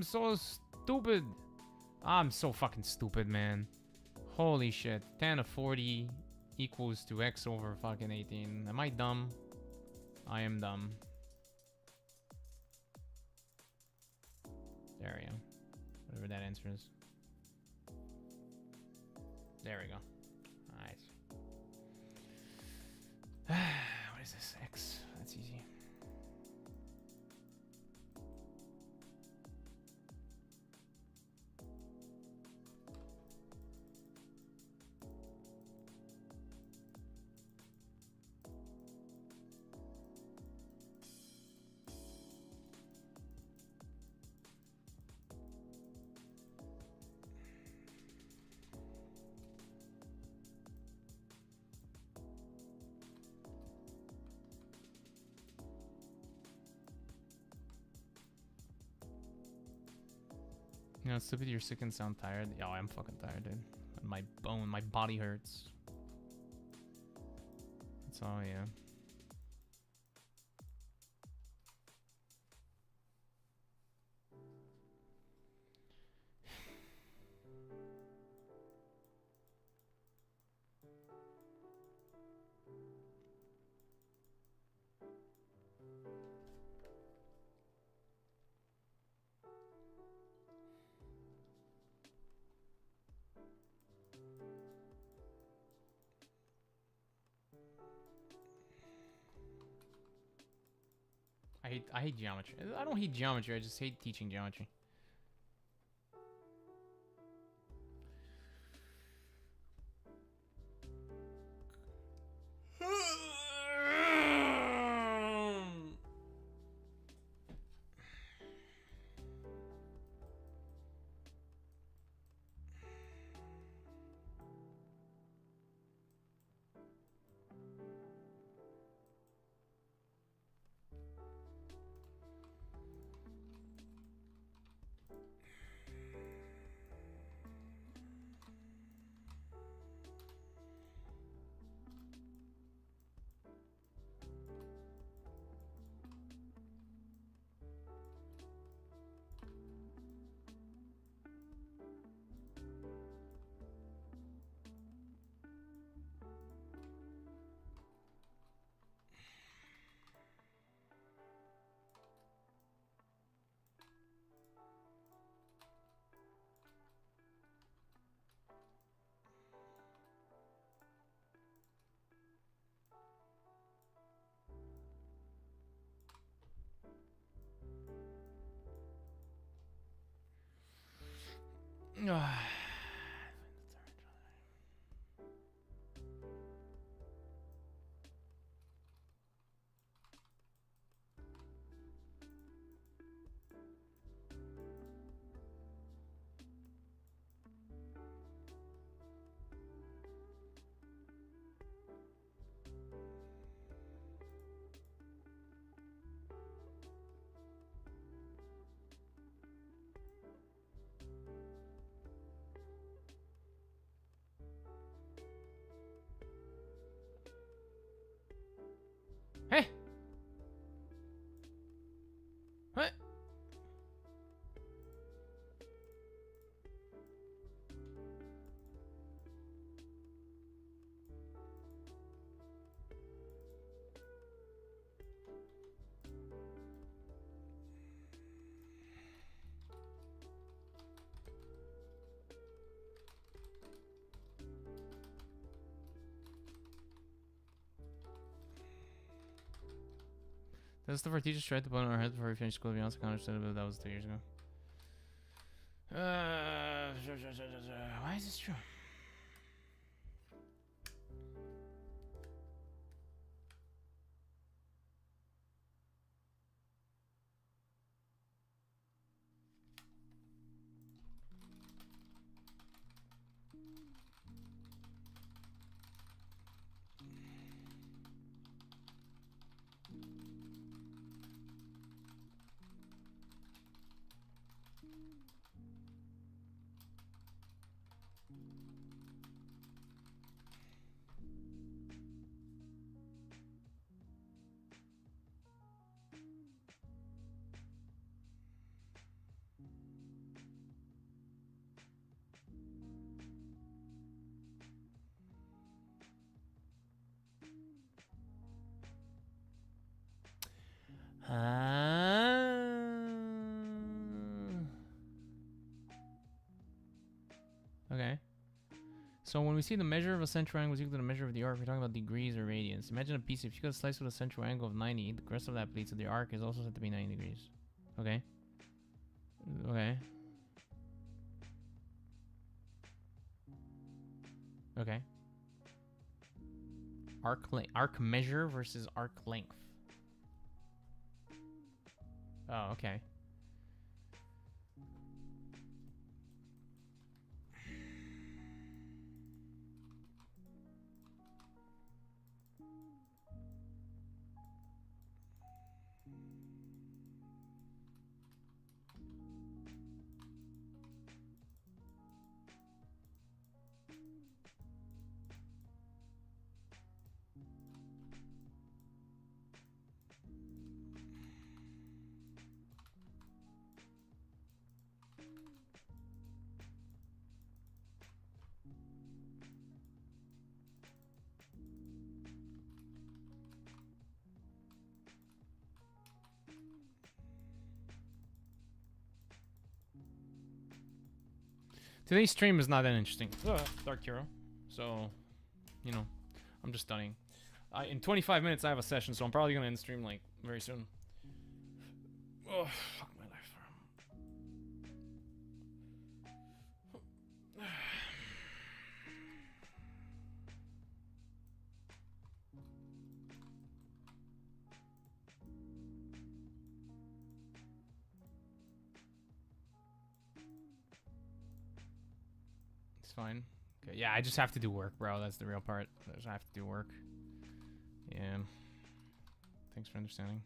so stupid. I'm so fucking stupid, man. Holy shit. Tan of 40 equals to x over fucking 18. Am I dumb? I am dumb. There we go. Whatever that answer is. There we go. Nice. What is this? X. That's easy. You know, stupid, you're sick and sound tired. Yo, I'm fucking tired, dude. My body hurts. That's all, yeah. I hate geometry. I don't hate geometry. I just hate teaching geometry. Hey! What? That's stuff our teachers tried to put on our heads before we finished school. To be honest, I kind of understood it, but that was 2 years ago. Why is this true? Okay. So when we see the measure of a central angle is equal to the measure of the arc, we're talking about degrees or radians. Imagine a piece, if you got a slice with a central angle of 90, the rest of that piece of the arc is also said to be 90 degrees. Okay. Okay. Okay. Arc measure versus arc length. Oh, okay. Today's stream is not that interesting. Dark Hero. So, you know, I'm just studying. In 25 minutes I have a session, so I'm probably going to end stream like very soon. Oh, fuck my life. It's fine. Okay, yeah, I just have to do work, bro. That's the real part. I just have to do work. Yeah. Thanks for understanding.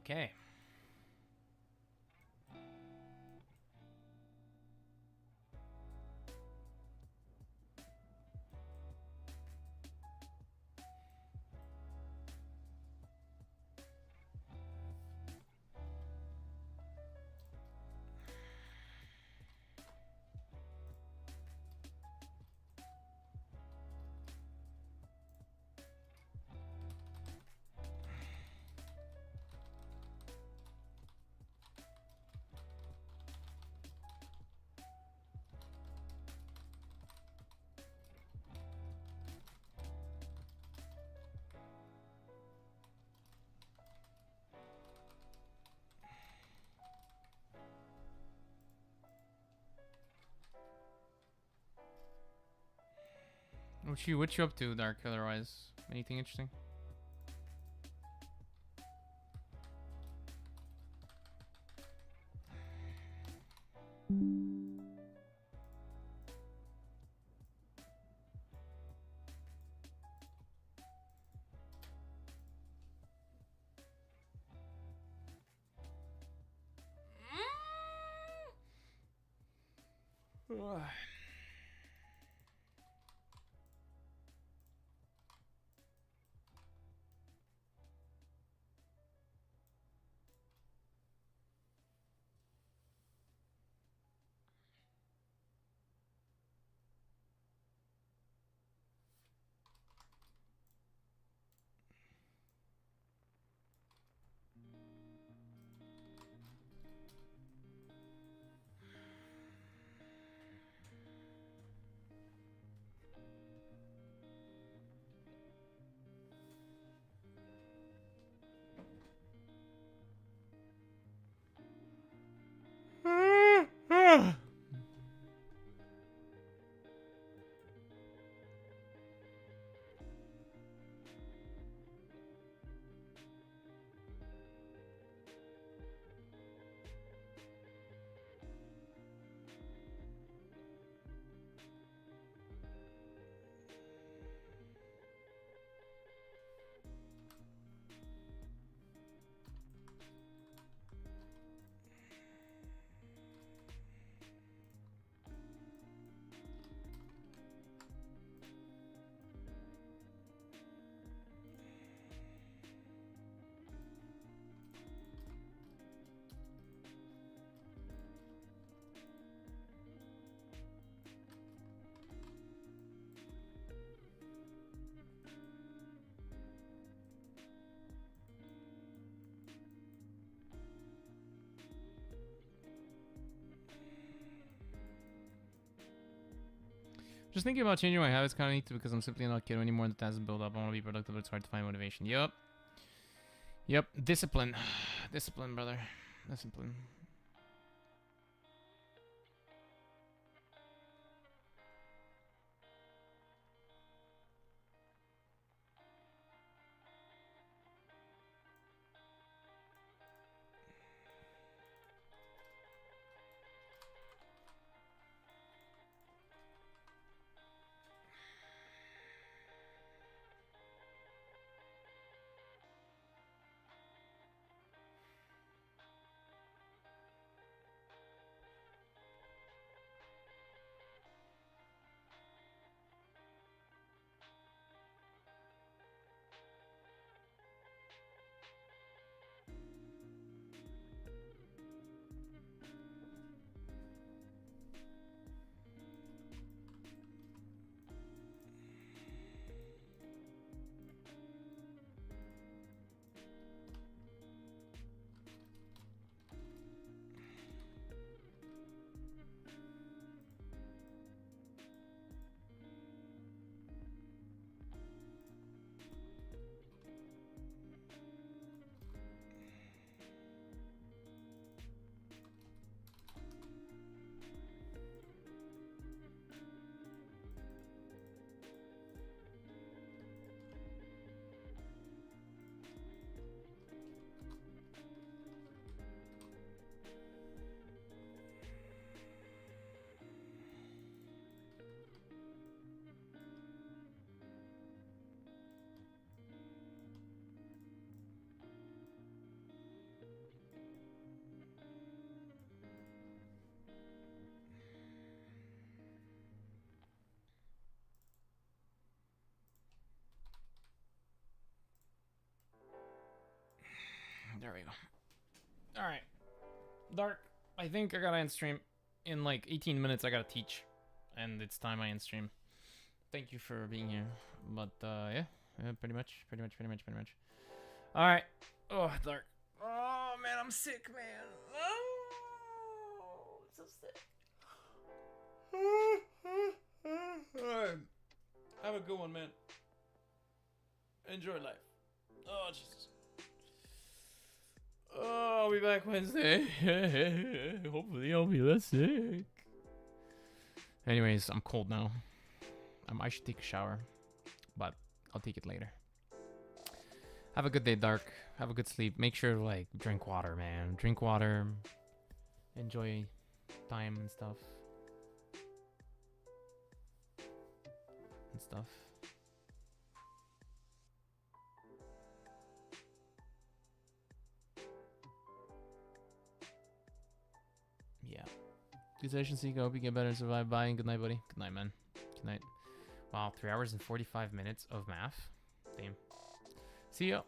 Okay. What you up to, Dark Otherwise, anything interesting? Just thinking about changing my habits kind of neat because I'm simply not kid anymore. The tasks build up. I want to be productive, but it's hard to find motivation. Yup. Yep. Discipline. Discipline, brother. Discipline. There we go. Alright. Dark. I think I gotta end stream. In like 18 minutes I gotta teach. And it's time I end stream. Thank you for being here. But yeah. Pretty much. Alright. Oh, Dark. Oh man, I'm sick, man. Oh, I'm so sick. Alright. Have a good one, man. Enjoy life. Oh, Jesus. Oh, I'll be back Wednesday. Hopefully I'll be less sick. Anyways, I'm cold now. I should take a shower. But I'll take it later. Have a good day, Dark. Have a good sleep. Make sure to, like, drink water, man. Drink water. Enjoy time and stuff. Yeah. Good session, Seek. I hope you get better and survive. Bye and good night, buddy. Good night, man. Good night. Wow, 3 hours and 45 minutes of math. Damn. See ya.